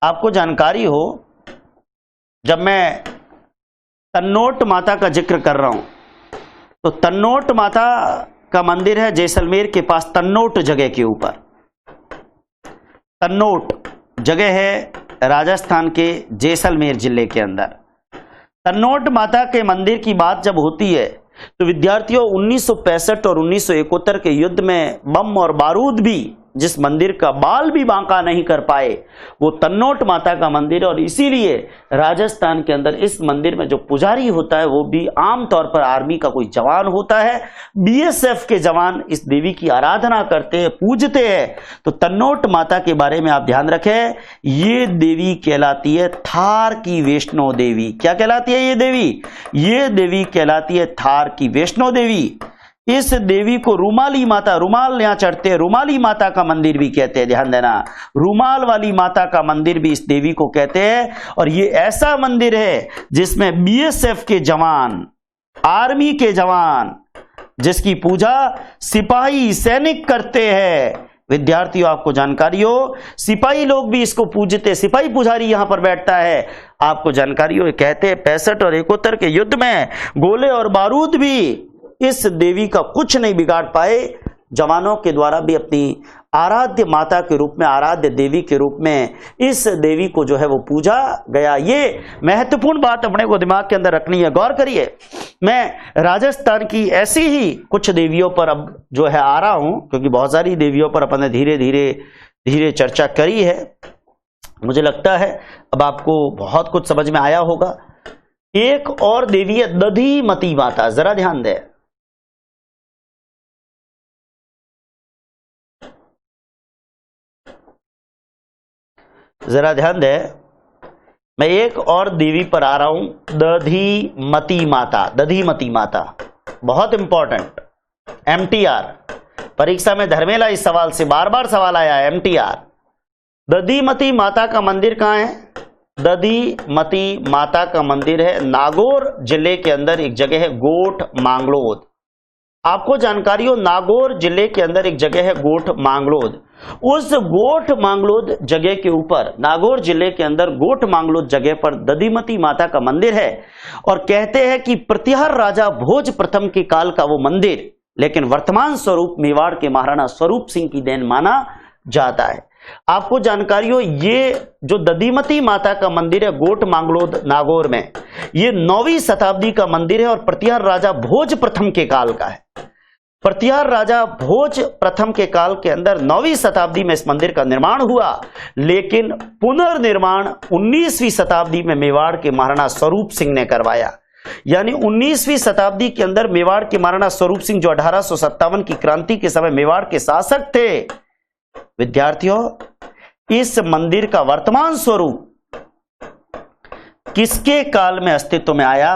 आपको जानकारी हो, जब मैं तन्नोट माता का जिक्र कर रहा हूं तो तन्नोट माता का मंदिर है जैसलमेर के पास, तन्नोट जगह के ऊपर। तन्नोट जगह है राजस्थान के जैसलमेर जिले के अंदर। तन्नोट माता के मंदिर की बात जब होती है तो विद्यार्थियों 1965 और 1971 के युद्ध में बम और बारूद भी जिस मंदिर का बाल भी बांका नहीं कर पाए वो तन्नोट माता का मंदिर है। और इसीलिए राजस्थान के अंदर इस मंदिर में जो पुजारी होता है वो भी आमतौर पर आर्मी का कोई जवान होता है। बीएसएफ के जवान इस देवी की आराधना करते हैं, पूजते हैं। तो तन्नोट माता के बारे में आप ध्यान रखें, ये देवी कहलाती है थार की वैष्णो देवी। क्या कहलाती है ये देवी? ये देवी कहलाती है थार की वैष्णो देवी। इस देवी को रुमाली माता, रुमाल यहां चढ़ते हैं, रुमाली माता का मंदिर भी कहते हैं। ध्यान देना, रुमाल वाली माता का मंदिर भी इस देवी को कहते हैं। और ये ऐसा मंदिर है जिसमें बीएसएफ के जवान, आर्मी के जवान, जिसकी पूजा सिपाही सैनिक करते हैं। विद्यार्थियों आपको जानकारी हो, सिपाही लोग भी इसको पूजते, सिपाही पुजारी यहां पर बैठता है। आपको जानकारी हो, कहते हैं 65 और 71 के युद्ध में गोले और बारूद भी इस देवी का कुछ नहीं बिगाड़ पाए। जवानों के द्वारा भी अपनी आराध्य माता के रूप में, आराध्य देवी के रूप में इस देवी को जो है वो पूजा गया। ये महत्वपूर्ण बात अपने को दिमाग के अंदर रखनी है, गौर करिए। मैं राजस्थान की ऐसी ही कुछ देवियों पर अब जो है आ रहा हूं, क्योंकि बहुत सारी देवियों पर अपन ने धीरे धीरे चर्चा करी है। मुझे लगता है अब आपको बहुत कुछ समझ में आया होगा। एक और देवी है दधीमती माता, जरा ध्यान दें। जरा ध्यान दे, मैं एक और देवी पर आ रहा हूं, दधीमती माता। दधीमती माता बहुत इंपॉर्टेंट, एमटीआर परीक्षा में धर्मेला इस सवाल से बार बार सवाल आया है, एमटीआर। दधीमती माता का मंदिर कहां है? दधीमती माता का मंदिर है नागौर जिले के अंदर एक जगह है गोठ मांगलोद। आपको जानकारी हो, नागौर जिले के अंदर एक जगह है गोठ मांगलोद। उस गोठ मांगलोद जगह के ऊपर, नागौर जिले के अंदर गोठ मांगलोद जगह पर दधिमती माता का मंदिर है और कहते हैं कि प्रतिहार राजा भोज प्रथम के काल का वो मंदिर, लेकिन वर्तमान स्वरूप मेवाड़ के महाराणा स्वरूप सिंह की देन माना जाता है। आपको जानकारी हो, ये जो दधिमती माता का मंदिर है गोठ मांगलोद नागौर में, ये 9वीं शताब्दी का मंदिर है और प्रतिहार राजा भोज प्रथम के काल का है। प्रतिहार राजा भोज प्रथम के काल के अंदर 9वीं शताब्दी में इस मंदिर का निर्माण हुआ, लेकिन पुनर्निर्माण 19वीं शताब्दी में मेवाड़ के महाराणा स्वरूप सिंह ने करवाया। यानी 19वीं शताब्दी के अंदर मेवाड़ के महाराणा स्वरूप सिंह, जो 1857 की क्रांति के समय मेवाड़ के शासक थे, विद्यार्थियों, इस मंदिर का वर्तमान स्वरूप किसके काल में अस्तित्व में आया?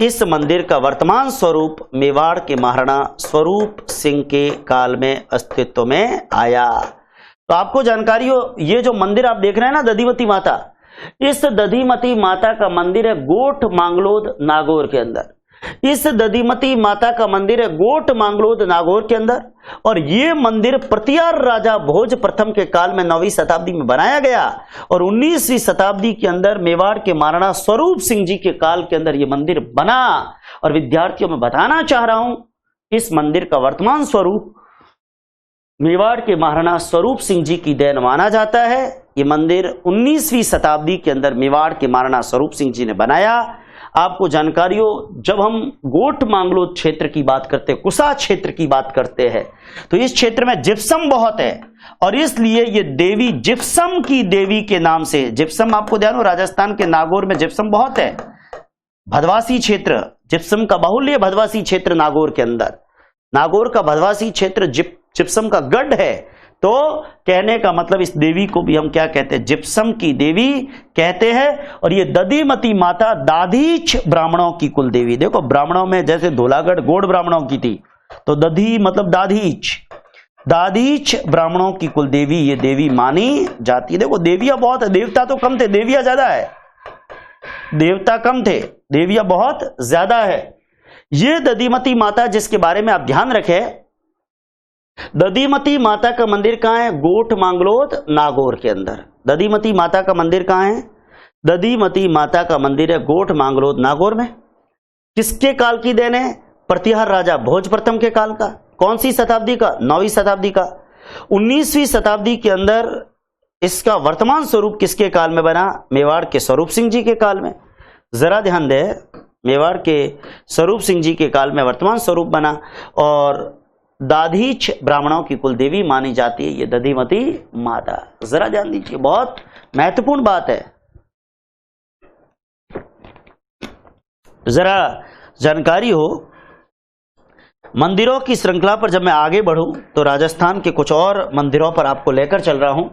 इस मंदिर का वर्तमान स्वरूप मेवाड़ के महाराणा स्वरूप सिंह के काल में अस्तित्व में आया। तो आपको जानकारी हो, ये जो मंदिर आप देख रहे हैं ना, दधिमती माता, इस दधिमती माता का मंदिर है गोठ मांगलोद नागौर के अंदर। इस दधिमती माता का मंदिर है गोठ मांगलोद नागौर के अंदर, और यह मंदिर प्रतिहार राजा भोज प्रथम के काल में 9वीं शताब्दी में बनाया गया और 19वीं शताब्दी के अंदर मेवाड़ के महाराणा स्वरूप सिंह जी के काल के अंदर यह मंदिर बना। और विद्यार्थियों, मैं बताना चाह रहा हूं, इस मंदिर का वर्तमान स्वरूप मेवाड़ के महाराणा स्वरूप सिंह जी की देन माना जाता है। यह मंदिर 19वीं शताब्दी के अंदर मेवाड़ के महाराणा स्वरूप सिंह जी ने बनाया। आपको जानकारी हो, जब हम गोठ मांगलोद क्षेत्र की बात करते हैं, कुसा क्षेत्र की बात करते हैं, तो इस क्षेत्र में जिप्सम बहुत है और इसलिए ये देवी जिप्सम की देवी के नाम से, जिप्सम आपको ध्यान हो, राजस्थान के नागौर में जिप्सम बहुत है। भदवासी क्षेत्र, जिप्सम का बाहुल्य भदवासी क्षेत्र नागौर के अंदर, नागौर का भदवासी क्षेत्र जिप्सम का गढ़ है। तो कहने का मतलब इस देवी को भी हम क्या कहते हैं? जिप्सम की देवी कहते हैं। और ये दधिमती माता दाधीच ब्राह्मणों की कुल देवी। देखो, ब्राह्मणों में जैसे धोलागढ़ गोड़ ब्राह्मणों की थी, तो दधी मतलब दाधीच, दाधीच ब्राह्मणों की कुल देवी ये देवी मानी जाती है। देखो, देवियां बहुत है, देवता तो कम थे, देवियां ज्यादा है। देवता कम थे, देवियां बहुत ज्यादा है। ये दधिमती माता जिसके बारे में आप ध्यान रखें, दधिमती माता का मंदिर कहां है? गोठ मांगलोद नागौर के अंदर। दधिमती माता का मंदिर कहां है? दधिमती माता का मंदिर है गोठ मांगलोद नागौर में। किसके काल की देन है? प्रतिहार राजा भोज प्रथम के काल का। कौन सी शताब्दी का? 9वीं शताब्दी का। 19वीं शताब्दी के अंदर इसका वर्तमान स्वरूप किसके काल में बना? मेवाड़ के स्वरूप सिंह जी के काल में। जरा ध्यान दे, मेवाड़ के स्वरूप सिंह जी के काल में वर्तमान स्वरूप बना और दाधीच ब्राह्मणों की कुल देवी मानी जाती है ये दधिमती माता। जरा ध्यान दीजिए, बहुत महत्वपूर्ण बात है। जरा जानकारी हो, मंदिरों की श्रृंखला पर जब मैं आगे बढ़ूं तो राजस्थान के कुछ और मंदिरों पर आपको लेकर चल रहा हूं।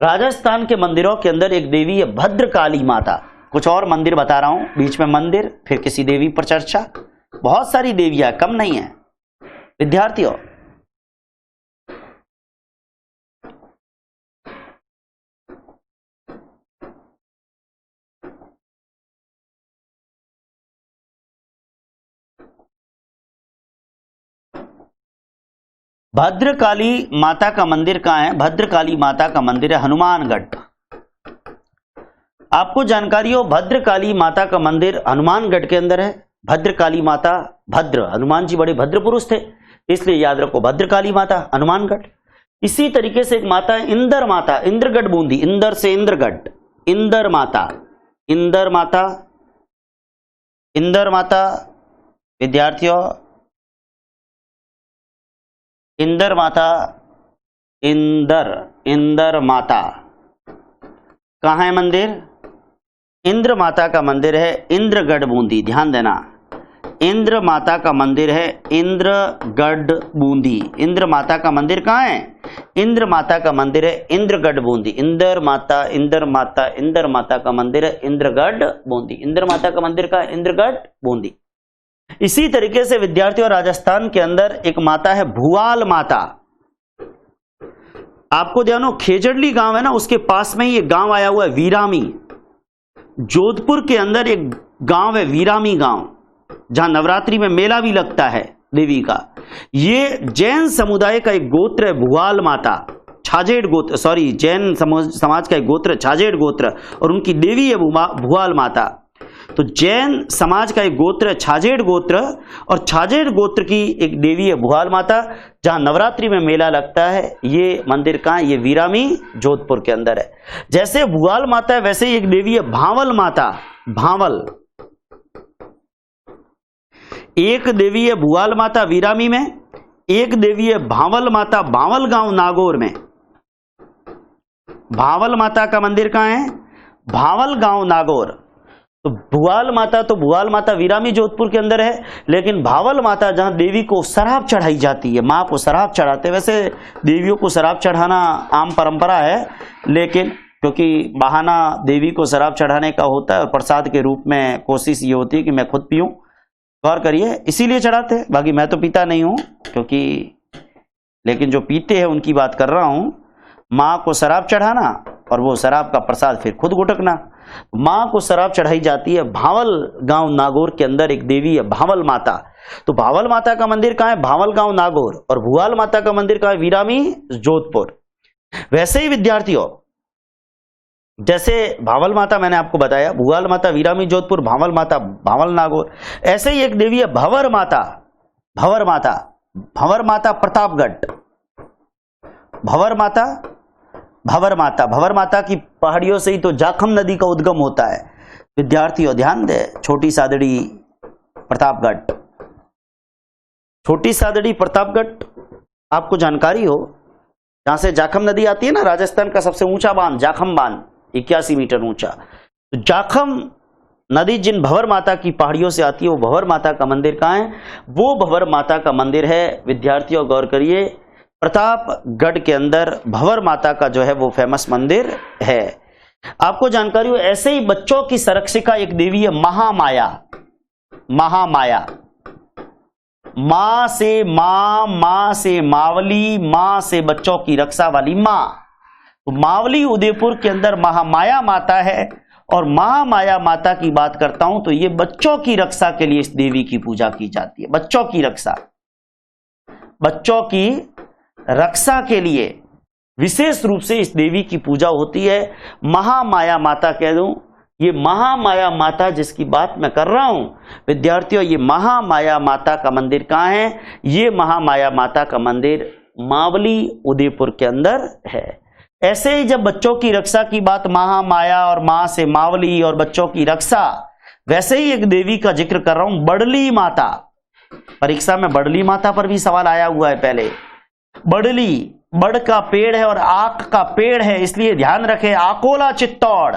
राजस्थान के मंदिरों के अंदर एक देवी है भद्रकाली माता। कुछ और मंदिर बता रहा हूं, बीच में मंदिर, फिर किसी देवी पर चर्चा। बहुत सारी देवियां, कम नहीं है विद्यार्थियों। भद्रकाली माता का मंदिर कहां है? भद्रकाली माता का मंदिर है हनुमानगढ़। आपको जानकारी हो, भद्रकाली माता का मंदिर हनुमानगढ़ के अंदर है। भद्रकाली माता, भद्र, हनुमान जी बड़े भद्र पुरुष थे, इसलिए याद रखो भद्रकाली माता हनुमानगढ़। इसी तरीके से एक माता है इंदर माता, इंद्रगढ़ बूंदी, इंदर से इंद्रगढ़, इंदर माता, इंदर माता, इंदर माता विद्यार्थियों, इंदर माता, इंदर, इंदर माता कहाँ है मंदिर? इंद्र माता का मंदिर है इंद्रगढ़ बूंदी। ध्यान देना, इंद्र माता का मंदिर है इंद्रगढ़ बूंदी। इंद्र माता का मंदिर कहाँ है? इंद्र माता का मंदिर है इंद्रगढ़ बूंदी। इंदर माता, इंदर माता, इंदर माता का मंदिर है इंद्रगढ़ बूंदी। इंद्र माता का मंदिर का इंद्रगढ़ बूंदी। इसी तरीके से विद्यार्थियों, राजस्थान के अंदर एक माता है भुआल माता। आपको ध्यान हो, खेजड़ली गांव है ना, उसके पास में ही एक गांव आया हुआ है वीरामी। जोधपुर के अंदर एक गांव है वीरामी गांव, जहां नवरात्रि में मेला भी लगता है। देवी का। ये जैन समुदाय का एक गोत्र है भुआल माता, छाजेड़ गोत्र, सॉरी जैन समाज का एक गोत्र छाजेड़ गोत्र, और उनकी देवी है भुआल माता। तो जैन समाज का एक गोत्र है छाजेड़ गोत्र, और छाजेड़ गोत्र की एक देवी है भुआल माता, जहां नवरात्रि में मेला लगता है। ये मंदिर कहां है? ये वीरामी जोधपुर के अंदर है। जैसे भुआल माता है वैसे ही एक देवी है भावल माता, भावल। एक देवी है भुआल माता वीरामी में, एक देवी है भावल माता भावल गांव नागौर में। भावल माता का मंदिर कहां है? भावल गांव नागौर। तो भुआल माता वीरामी जोधपुर के अंदर है, लेकिन भावल माता जहां देवी को शराब चढ़ाई जाती है, मां को शराब चढ़ाते। वैसे देवियों को शराब चढ़ाना आम परंपरा है, लेकिन क्योंकि बहाना देवी को शराब चढ़ाने का होता है और प्रसाद के रूप में कोशिश ये होती है कि मैं खुद पीऊं, गौर करिए, इसीलिए चढ़ाते हैं। बाकी मैं तो पीता नहीं हूं, क्योंकि लेकिन जो पीते हैं उनकी बात कर रहा हूं। मां को शराब चढ़ाना और वो शराब का प्रसाद फिर खुद गुटकना। मां को शराब चढ़ाई जाती है। भावल गांव नागौर के अंदर एक देवी है भावल माता। तो भावल माता का मंदिर कहां है? भावल गांव नागौर। और भुआल माता का मंदिर कहां है? वीरामी जोधपुर। वैसे ही विद्यार्थियों, जैसे भावल माता मैंने आपको बताया, भुआल माता वीरामी जोधपुर, भावल माता भावल नागौर, ऐसे ही एक देवी है भंवर माता। भंवर माता प्रतापगढ़। भंवर माता की पहाड़ियों से ही तो जाखम नदी का उद्गम होता है। विद्यार्थियों ध्यान दे, छोटी सादड़ी प्रतापगढ़। छोटी सादड़ी प्रतापगढ़ आपको जानकारी हो, जहां से जाखम नदी आती है ना, राजस्थान का सबसे ऊंचा बांध जाखम बांध, 81 मीटर ऊंचा। तो जाखम नदी जिन भंवर माता की पहाड़ियों से आती है, वो भंवर माता का मंदिर कहां है? वो भंवर माता का मंदिर है विद्यार्थियों, गौर करिए, प्रतापगढ़ के अंदर भंवर माता का जो है वो फेमस मंदिर है। आपको जानकारी हो, ऐसे ही बच्चों की संरक्षिका एक देवी है महामाया। मां से मां, मां से मावली, मां से बच्चों की रक्षा वाली मां। तो मावली उदयपुर के अंदर महामाया माता है। और महामाया माता की बात करता हूं तो ये बच्चों की रक्षा के लिए इस देवी की पूजा की जाती है। बच्चों की रक्षा के लिए विशेष रूप से इस देवी की पूजा होती है। महामाया माता कह दूं, ये महामाया माता जिसकी बात मैं कर रहा हूं विद्यार्थियों, ये महामाया माता का मंदिर कहां है? ये महामाया माता का मंदिर मावली उदयपुर के अंदर है। ऐसे ही जब बच्चों की रक्षा की बात, महामाया और मां से मावली और बच्चों की रक्षा, वैसे ही एक देवी का जिक्र कर रहा हूं, बड़ली माता। परीक्षा में बड़ली माता पर भी सवाल आया हुआ है पहले। बड़ली, बड़ का पेड़ है और आक का पेड़ है, इसलिए ध्यान रखें। आकोला चित्तौड़,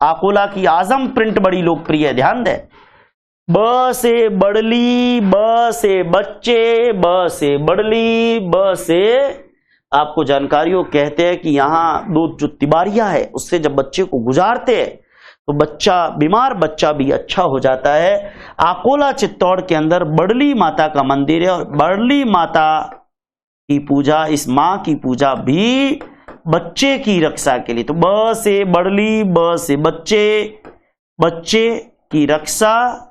आकोला की आजम प्रिंट बड़ी लोकप्रिय है, ध्यान दें। ब से बड़ली, ब से बच्चे, ब से बड़ली, ब से आपको जानकारी हो, कहते हैं कि यहां दो जो तिबारियां है उससे जब बच्चे को गुजारते हैं तो बच्चा, बीमार बच्चा भी अच्छा हो जाता है। आकोला चित्तौड़ के अंदर बड़ली माता का मंदिर है और बड़ली माता की पूजा, इस मां की पूजा भी बच्चे की रक्षा के लिए। तो ब से बड़ली, ब से बच्चे, बच्चे की रक्षा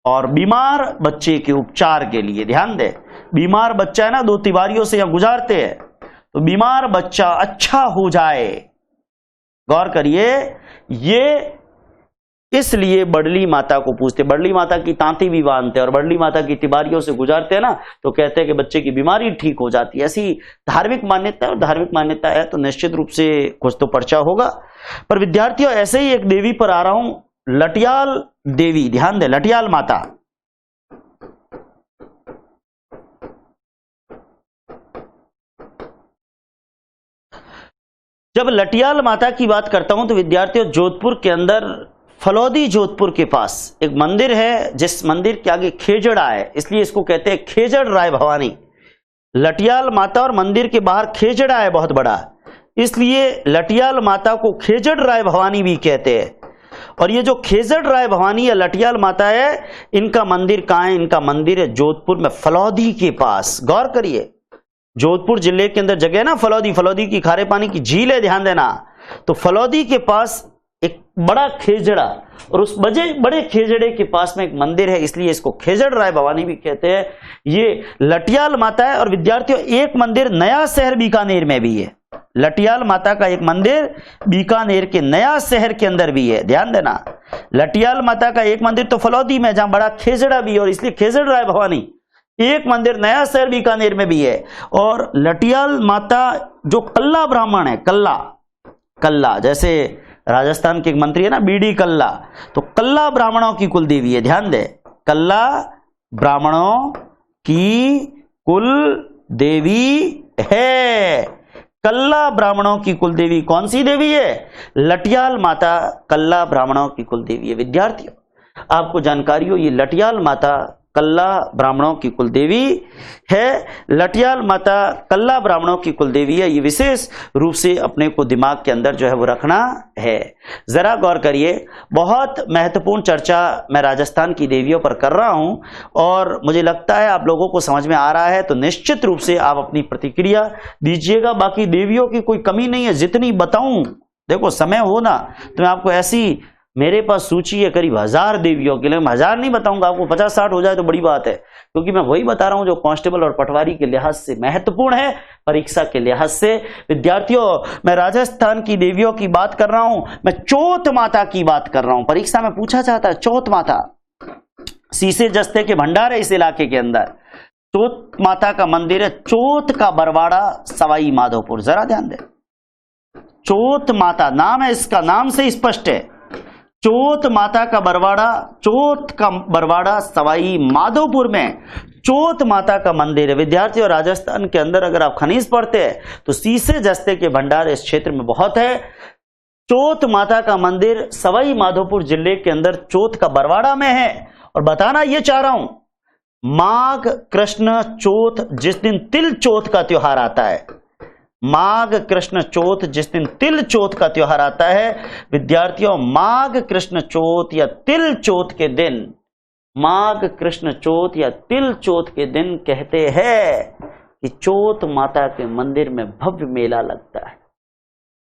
और बीमार बच्चे के उपचार के लिए। ध्यान दे, बीमार बच्चा है ना, दो तिवारियों से यहां गुजारते हैं तो बीमार बच्चा अच्छा हो जाए। गौर करिए, ये इसलिए बड़ली माता को पूजते। बड़ली माता की तांती भी बांधते हैं और बड़ली माता की तिबारियों से गुजारते हैं ना, तो कहते हैं कि बच्चे की बीमारी ठीक हो जाती है। ऐसी धार्मिक मान्यता है, और धार्मिक मान्यता है तो निश्चित रूप से कुछ तो पर्चा होगा। पर विद्यार्थियों, ऐसे ही एक देवी पर आ रहा हूं, लटियाल देवी। ध्यान दे, लटियाल माता। जब लटियाल माता की बात करता हूं तो विद्यार्थियों, जोधपुर के अंदर फलौदी जोधपुर के पास एक मंदिर है, जिस मंदिर के आगे खेजड़ा है, इसलिए इसको कहते हैं खेजड़ राय भवानी। लटियाल माता और मंदिर के बाहर खेजड़ा है बहुत बड़ा, इसलिए लटियाल माता को खेजड़ राय भवानी भी कहते हैं। और ये जो खेजड़ राय भवानी या लटियाल माता है, इनका मंदिर कहां है? इनका मंदिर है जोधपुर में फलौदी के पास। गौर करिए, जोधपुर जिले के अंदर जगह है ना फलौदी, फलौदी की खारे पानी की झील है, ध्यान देना। तो फलौदी के पास एक बड़ा खेजड़ा, और उस बड़े खेजड़े के पास में एक मंदिर है, इसलिए इसको खेजड़ राय भवानी भी कहते हैं। ये लटियाल माता है। और विद्यार्थियों, एक मंदिर नया शहर बीकानेर में भी है। लटियाल माता का एक मंदिर बीकानेर के नया शहर के अंदर भी है, ध्यान देना। लटियाल माता का एक मंदिर तो फलौदी में, जहां बड़ा खेजड़ा भी है, और इसलिए खेजड़ राय भवानी। एक मंदिर नया शहर बीकानेर में भी है। और लटियाल माता जो कल्ला ब्राह्मण है, कल्ला जैसे राजस्थान के एक मंत्री है ना बीडी कल्ला, तो कल्ला ब्राह्मणों की कुल देवी है, ध्यान दे, कल्ला ब्राह्मणों की कुल देवी है। कल्ला ब्राह्मणों की कुल देवी कौन सी देवी है? लटियाल माता कल्ला ब्राह्मणों की कुल देवी है। विद्यार्थियों, आपको जानकारी हो, ये लटियाल माता कल्ला ब्राह्मणों की कुल देवी है। लटियाल माता कल्ला ब्राह्मणों की कुल देवी है, ये विशेष रूप से अपने को दिमाग के अंदर जो है वो रखना है। जरा गौर करिए, बहुत महत्वपूर्ण चर्चा मैं राजस्थान की देवियों पर कर रहा हूं, और मुझे लगता है आप लोगों को समझ में आ रहा है, तो निश्चित रूप से आप अपनी प्रतिक्रिया दीजिएगा। बाकी देवियों की कोई कमी नहीं है, जितनी बताऊं, देखो समय हो ना तो मैं आपको ऐसी, मेरे पास सूची है करीब 1000 देवियों के लिए, मैं 1000 नहीं बताऊंगा आपको, 50-60 हो जाए तो बड़ी बात है, क्योंकि मैं वही बता रहा हूं जो कांस्टेबल और पटवारी के लिहाज से महत्वपूर्ण है, परीक्षा के लिहाज से। विद्यार्थियों, मैं राजस्थान की देवियों की बात कर रहा हूं, मैं चौथ माता की बात कर रहा हूं। परीक्षा में पूछा जाता है चौथ माता, शीशे जस्ते के भंडार है इस इलाके के अंदर। चौथ माता का मंदिर है चौथ का बरवाड़ा, सवाई माधोपुर। जरा ध्यान दे, चौथ माता नाम है इसका, नाम से स्पष्ट है, चौथ माता का बरवाड़ा, चौथ का बरवाड़ा सवाई माधोपुर में चौथ माता का मंदिर है। विद्यार्थियों, राजस्थान के अंदर अगर आप खनिज पढ़ते हैं तो शीशे जस्ते के भंडार इस क्षेत्र में बहुत है। चौथ माता का मंदिर सवाई माधोपुर जिले के अंदर चौथ का बरवाड़ा में है। और बताना ये चाह रहा हूं, माघ कृष्ण चौथ, जिस दिन तिल चौथ का त्योहार आता है, माघ कृष्ण चौथ जिस दिन तिल चौथ का त्योहार आता है, विद्यार्थियों माघ कृष्ण चौथ या तिल चौथ के दिन, माघ कृष्ण चौथ या तिल चौथ के दिन कहते हैं कि चौथ माता के मंदिर में भव्य मेला लगता है।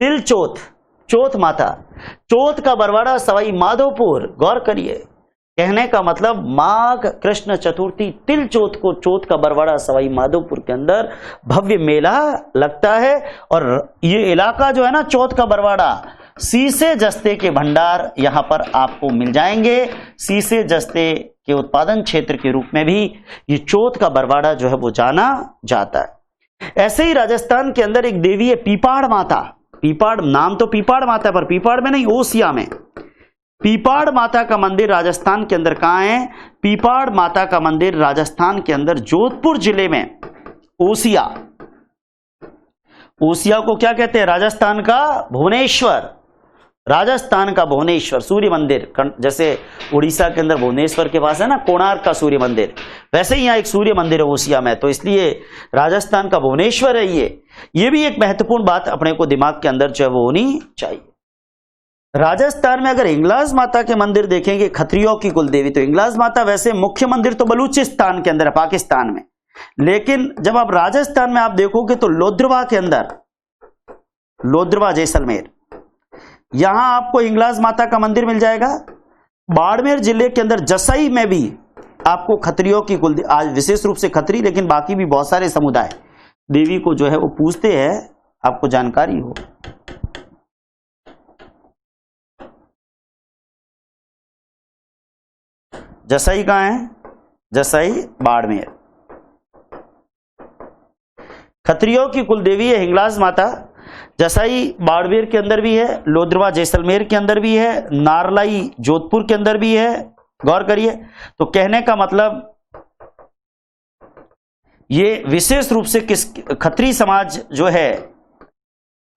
तिल चौथ, चौथ माता, चौथ का बरवाड़ा सवाई माधोपुर। गौर करिए, कहने का मतलब माघ कृष्ण चतुर्थी तिल चौथ को चौथ का बरवाड़ा सवाई माधोपुर के अंदर भव्य मेला लगता है। और ये इलाका जो है ना चौथ का बरवाड़ा, शीशे जस्ते के भंडार यहां पर आपको मिल जाएंगे। शीशे जस्ते के उत्पादन क्षेत्र के रूप में भी ये चौथ का बरवाड़ा जो है वो जाना जाता है। ऐसे ही राजस्थान के अंदर एक देवी है पीपाड़ माता। पीपाड़ नाम तो पीपाड़ माता है, पर पीपाड़ में नहीं, ओसिया में। पीपाड़ माता का मंदिर राजस्थान के अंदर कहां है? पीपाड़ माता का मंदिर राजस्थान के अंदर जोधपुर जिले में, ओसिया। ओसिया को क्या कहते हैं? राजस्थान का भुवनेश्वर, राजस्थान का भुवनेश्वर सूर्य मंदिर। जैसे उड़ीसा के अंदर भुवनेश्वर के पास है ना कोणार्क का सूर्य मंदिर, वैसे ही यहाँ एक सूर्य मंदिर है ओसिया में, तो इसलिए राजस्थान का भुवनेश्वर है ये भी एक महत्वपूर्ण बात अपने को दिमाग के अंदर जो है वो होनी चाहिए। राजस्थान में अगर हिंगलाज माता के मंदिर देखेंगे, खत्रियों की कुल देवी, तो हिंगलाज माता वैसे मुख्य मंदिर तो बलूचिस्तान के अंदर है, पाकिस्तान में, लेकिन जब आप राजस्थान में आप देखोगे तो लोद्रवा के अंदर, लोद्रवा जैसलमेर, यहां आपको हिंगलाज माता का मंदिर मिल जाएगा। बाड़मेर जिले के अंदर जसई में भी आपको खत्रियों की कुल, आज विशेष रूप से खत्री, लेकिन बाकी भी बहुत सारे समुदाय देवी को जो है वो पूजते हैं, आपको जानकारी हो। जसई कहां है? जसई बाड़मेर। खत्रियों की कुल देवी है हिंगलाज माता। जसई बाड़मेर के अंदर भी है, लोद्रवा जैसलमेर के अंदर भी है, नारलाई जोधपुर के अंदर भी है। गौर करिए, तो कहने का मतलब ये विशेष रूप से किस खत्री समाज जो है,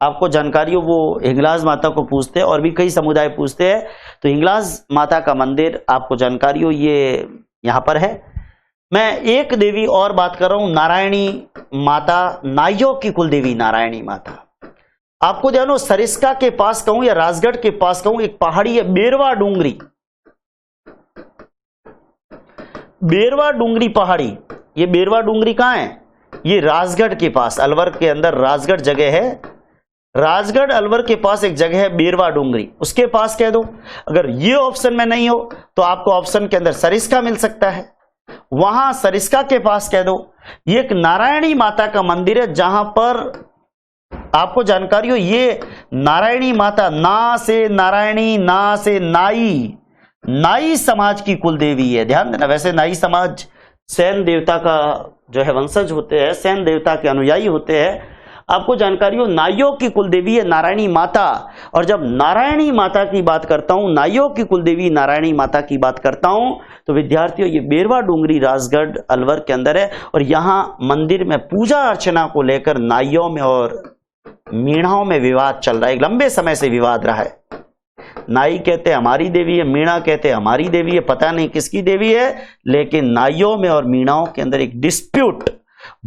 आपको जानकारी हो, वो हिंगलाज माता को पूजते हैं, और भी कई समुदाय पूजते हैं। तो हिंगलाज माता का मंदिर आपको जानकारी हो ये यहां पर है। मैं एक देवी और बात कर रहा हूं, नारायणी माता, नाइयों की कुल देवी नारायणी माता। आपको ध्यान हो, सरिस्का के पास कहूं या राजगढ़ के पास कहूं, एक पहाड़ी है बेरवा डूंगरी, बेरवा डूंगरी पहाड़ी। ये बेरवा डूंगरी कहां है? ये राजगढ़ के पास, अलवर के अंदर राजगढ़ जगह है, राजगढ़ अलवर के पास एक जगह है बेरवा डूंगरी, उसके पास कह दो। अगर ये ऑप्शन में नहीं हो तो आपको ऑप्शन के अंदर सरिस्का मिल सकता है, वहां सरिस्का के पास कह दो। ये एक नारायणी माता का मंदिर है, जहां पर आपको जानकारी हो, ये नारायणी माता ना से नारायणी, ना से नाई, नाई समाज की कुल देवी है। ध्यान देना, वैसे नाई समाज सैन देवता का जो है वंशज होते हैं, सैन देवता के अनुयायी होते हैं। आपको जानकारी हो, नाइयों की कुल देवी है नारायणी माता। और जब नारायणी माता की बात करता हूं, नाइयों की कुल देवी नारायणी माता की बात करता हूं, तो विद्यार्थियों ये बेरवा डूंगरी राजगढ़ अलवर के अंदर है। और यहां मंदिर में पूजा अर्चना को लेकर नाइयों में और मीणाओं में विवाद चल रहा है, एक लंबे समय से विवाद रहा है। नाई कहते हमारी देवी है, मीणा कहते हमारी देवी है, पता नहीं किसकी देवी है, लेकिन नाइयों में और मीणाओं के अंदर एक डिस्प्यूट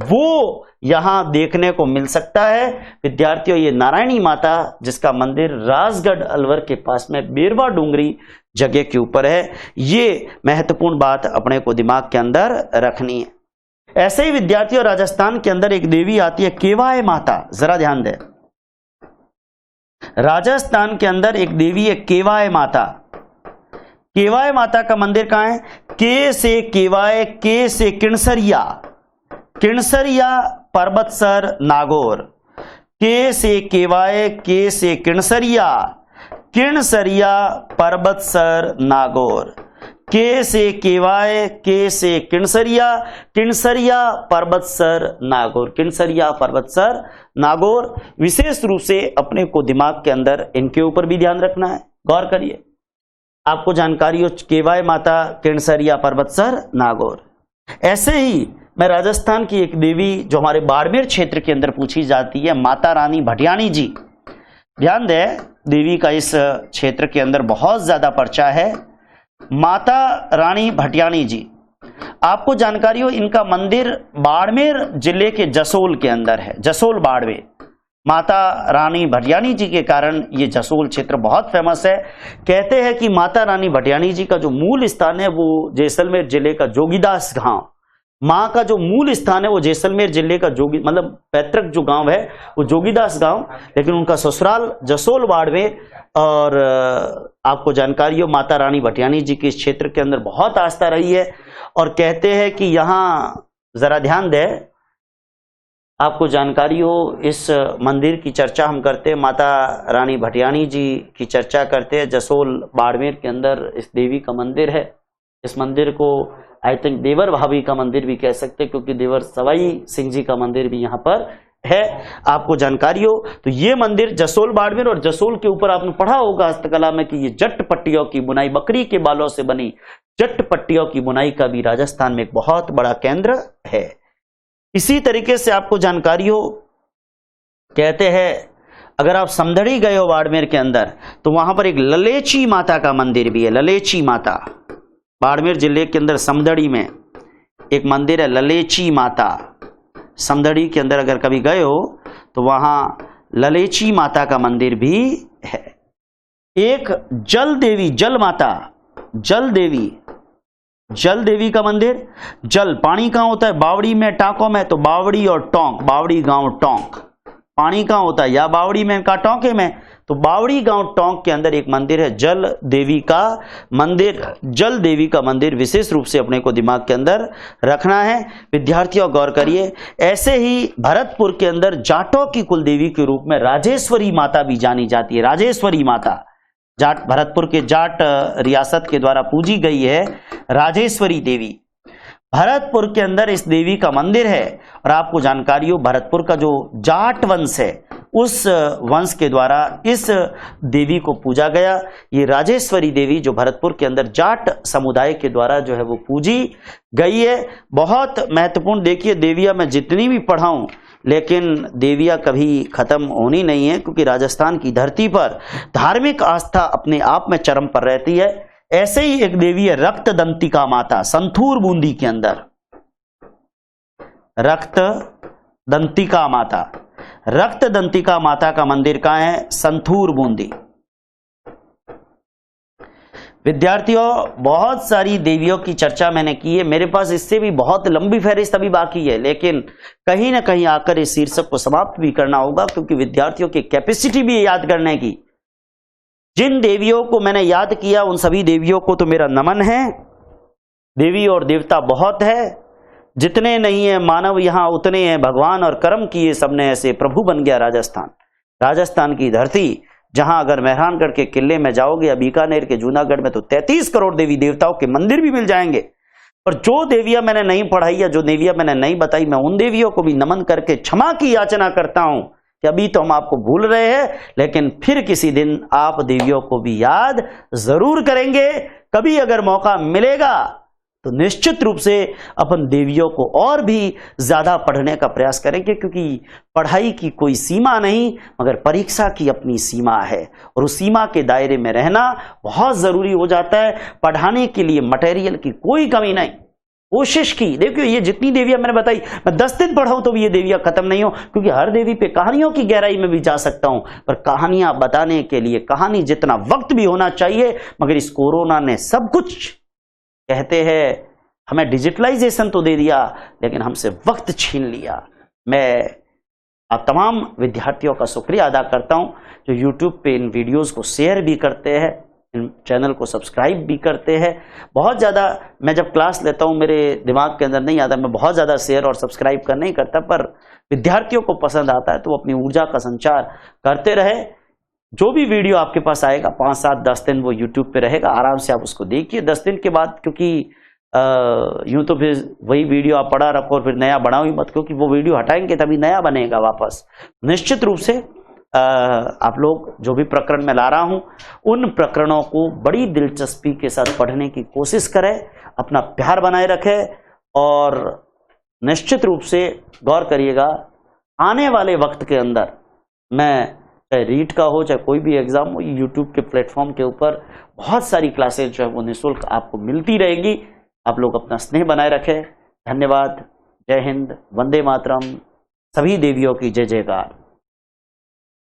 वो यहां देखने को मिल सकता है। विद्यार्थियों ये नारायणी माता जिसका मंदिर राजगढ़ अलवर के पास में बेरवा डूंगरी जगह के ऊपर है, ये महत्वपूर्ण बात अपने को दिमाग के अंदर रखनी है। ऐसे ही विद्यार्थियों राजस्थान के अंदर एक देवी आती है केवाय माता, जरा ध्यान दें। राजस्थान के अंदर एक देवी है केवाय माता। केवाय माता का मंदिर कहां है? के से केवाय, के से किणसरिया, किणसरिया पर्वतसर नागौर। के से केवाय, के से किणसरिया, किणसरिया पर्वतसर नागौर। के से केवाय, के से किणसरिया, किणसरिया पर्वतसर नागौर, किणसरिया पर्वतसर नागौर। विशेष रूप से अपने को दिमाग के अंदर इनके ऊपर भी ध्यान रखना है, गौर करिए। आपको जानकारी हो केवाय माता, किणसरिया पर्वतसर नागौर। ऐसे ही मैं राजस्थान की एक देवी जो हमारे बाड़मेर क्षेत्र के अंदर पूछी जाती है, माता रानी भटियाणी जी। ध्यान दें, देवी का इस क्षेत्र के अंदर बहुत ज्यादा पर्चा है। माता रानी भटियाणी जी, आपको जानकारी हो इनका मंदिर बाड़मेर जिले के जसोल के अंदर है, जसोल बाड़मेर। माता रानी भटियाणी जी के कारण ये जसोल क्षेत्र बहुत फेमस है। कहते हैं कि माता रानी भटियाणी जी का जो मूल स्थान है वो जैसलमेर जिले का जोगीदास गांव, मां का जो मूल स्थान है वो जैसलमेर जिले का मतलब पैतृक जो गांव है वो जोगीदास गांव, लेकिन उनका ससुराल जसोल बाड़मेर। और आपको जानकारी हो माता रानी भटियाणी जी के इस क्षेत्र के अंदर बहुत आस्था रही है। और कहते हैं कि यहां जरा ध्यान दें, आपको जानकारी हो इस मंदिर की चर्चा हम करते हैं, माता रानी भटियाणी जी की चर्चा करते हैं। जसोल बाड़मेर के अंदर इस देवी का मंदिर है। इस मंदिर को आई थिंक देवर भाभी का मंदिर भी कह सकते हैं, क्योंकि देवर सवाई सिंह जी का मंदिर भी यहाँ पर है। आपको जानकारी हो तो ये मंदिर जसोल बाड़मेर, और जसोल के ऊपर आपने पढ़ा होगा हस्तकला में कि ये जट पट्टियों की बुनाई, बकरी के बालों से बनी जट पट्टियों की बुनाई का भी राजस्थान में एक बहुत बड़ा केंद्र है। इसी तरीके से आपको जानकारी हो, कहते हैं अगर आप समदड़ी गए हो बाड़मेर के अंदर तो वहां पर एक ललेची माता का मंदिर भी है। ललेची माता, बाड़मेर जिले के अंदर समदड़ी में एक मंदिर है ललेची माता। समदड़ी के अंदर अगर कभी गए हो तो वहां ललेची माता का मंदिर भी है। एक जल देवी, जल माता, जल देवी, जल देवी का मंदिर। जल पानी कहां होता है? बावड़ी में, टांकों में। तो बावड़ी और टोंक, बावड़ी गांव टोंक। पानी कहां होता है? या बावड़ी में का टोंके में। तो बावड़ी गांव टोंक के अंदर एक मंदिर है जल देवी का मंदिर। जल देवी का मंदिर विशेष रूप से अपने को दिमाग के अंदर रखना है। विद्यार्थियों गौर करिए, ऐसे ही भरतपुर के अंदर जाटों की कुल देवी के रूप में राजेश्वरी माता भी जानी जाती है। राजेश्वरी माता जाट, भरतपुर के जाट रियासत के द्वारा पूजी गई है राजेश्वरी देवी। भरतपुर के अंदर इस देवी का मंदिर है। और आपको जानकारी हो भरतपुर का जो जाट वंश है उस वंश के द्वारा इस देवी को पूजा गया। ये राजेश्वरी देवी जो भरतपुर के अंदर जाट समुदाय के द्वारा जो है वो पूजी गई है। बहुत महत्वपूर्ण, देखिए देवियां मैं जितनी भी पढ़ाऊं लेकिन देवियां कभी खत्म होनी नहीं है, क्योंकि राजस्थान की धरती पर धार्मिक आस्था अपने आप में चरम पर रहती है। ऐसे ही एक देवी है रक्त दंतिका माता, संथूर बूंदी के अंदर। रक्त दंतिका माता, रक्त दंतिका माता का मंदिर कहां है? संथूर बूंदी। विद्यार्थियों, बहुत सारी देवियों की चर्चा मैंने की है, मेरे पास इससे भी बहुत लंबी फहरिस्त अभी बाकी है, लेकिन कहीं ना कहीं आकर इस शीर्षक को समाप्त भी करना होगा, क्योंकि विद्यार्थियों की कैपेसिटी भी है याद करने की। जिन देवियों को मैंने याद किया उन सभी देवियों को तो मेरा नमन है। देवी और देवता बहुत है, जितने नहीं है मानव यहां उतने हैं भगवान, और कर्म किए सबने ऐसे, प्रभु बन गया राजस्थान। राजस्थान की धरती, जहां अगर मेहरानगढ़ के किले में जाओगे या बीकानेर के जूनागढ़ में, तो 33 करोड़ देवी देवताओं के मंदिर भी मिल जाएंगे। और जो देवियां मैंने नहीं पढ़ाई या जो देवियां मैंने नहीं बताई, मैं उन देवियों को भी नमन करके क्षमा की याचना करता हूं कि अभी तो हम आपको भूल रहे हैं, लेकिन फिर किसी दिन आप देवियों को भी याद जरूर करेंगे। कभी अगर मौका मिलेगा तो निश्चित रूप से अपन देवियों को और भी ज्यादा पढ़ने का प्रयास करेंगे, क्योंकि पढ़ाई की कोई सीमा नहीं, मगर परीक्षा की अपनी सीमा है, और उस सीमा के दायरे में रहना बहुत जरूरी हो जाता है। पढ़ाने के लिए मटेरियल की कोई कमी नहीं, कोशिश की। देखिए ये जितनी देवियां मैंने बताई, मैं 10 दिन पढ़ाऊं तो भी ये देवियां खत्म नहीं हो, क्योंकि हर देवी पे कहानियों की गहराई में भी जा सकता हूं, पर कहानियां बताने के लिए कहानी जितना वक्त भी होना चाहिए। मगर इस कोरोना ने सब कुछ, कहते हैं हमें डिजिटलाइजेशन तो दे दिया, लेकिन हमसे वक्त छीन लिया। मैं आप तमाम विद्यार्थियों का शुक्रिया अदा करता हूं जो यूट्यूब पे इन वीडियोस को शेयर भी करते हैं, इन चैनल को सब्सक्राइब भी करते हैं। बहुत ज़्यादा मैं जब क्लास लेता हूं मेरे दिमाग के अंदर नहीं आता, मैं बहुत ज़्यादा शेयर और सब्सक्राइब कर नहीं करता, पर विद्यार्थियों को पसंद आता है तो वो अपनी ऊर्जा का संचार करते रहे। जो भी वीडियो आपके पास आएगा 5, 7, 10 दिन वो यूट्यूब पे रहेगा, आराम से आप उसको देखिए। 10 दिन के बाद, क्योंकि यूं तो फिर वही वीडियो आप पड़ा रखो और फिर नया बनाओ ही मत, क्योंकि वो वीडियो हटाएंगे तभी नया बनेगा वापस। निश्चित रूप से आप लोग जो भी प्रकरण में ला रहा हूं, उन प्रकरणों को बड़ी दिलचस्पी के साथ पढ़ने की कोशिश करें, अपना प्यार बनाए रखें, और निश्चित रूप से गौर करिएगा आने वाले वक्त के अंदर, मैं चाहे रीट का हो चाहे कोई भी एग्जाम हो, यूट्यूब के प्लेटफॉर्म के ऊपर बहुत सारी क्लासेज जो है वो निःशुल्क आपको मिलती रहेगी। आप लोग अपना स्नेह बनाए रखें। धन्यवाद। जय हिंद, वंदे मातरम। सभी देवियों की जय जयकार।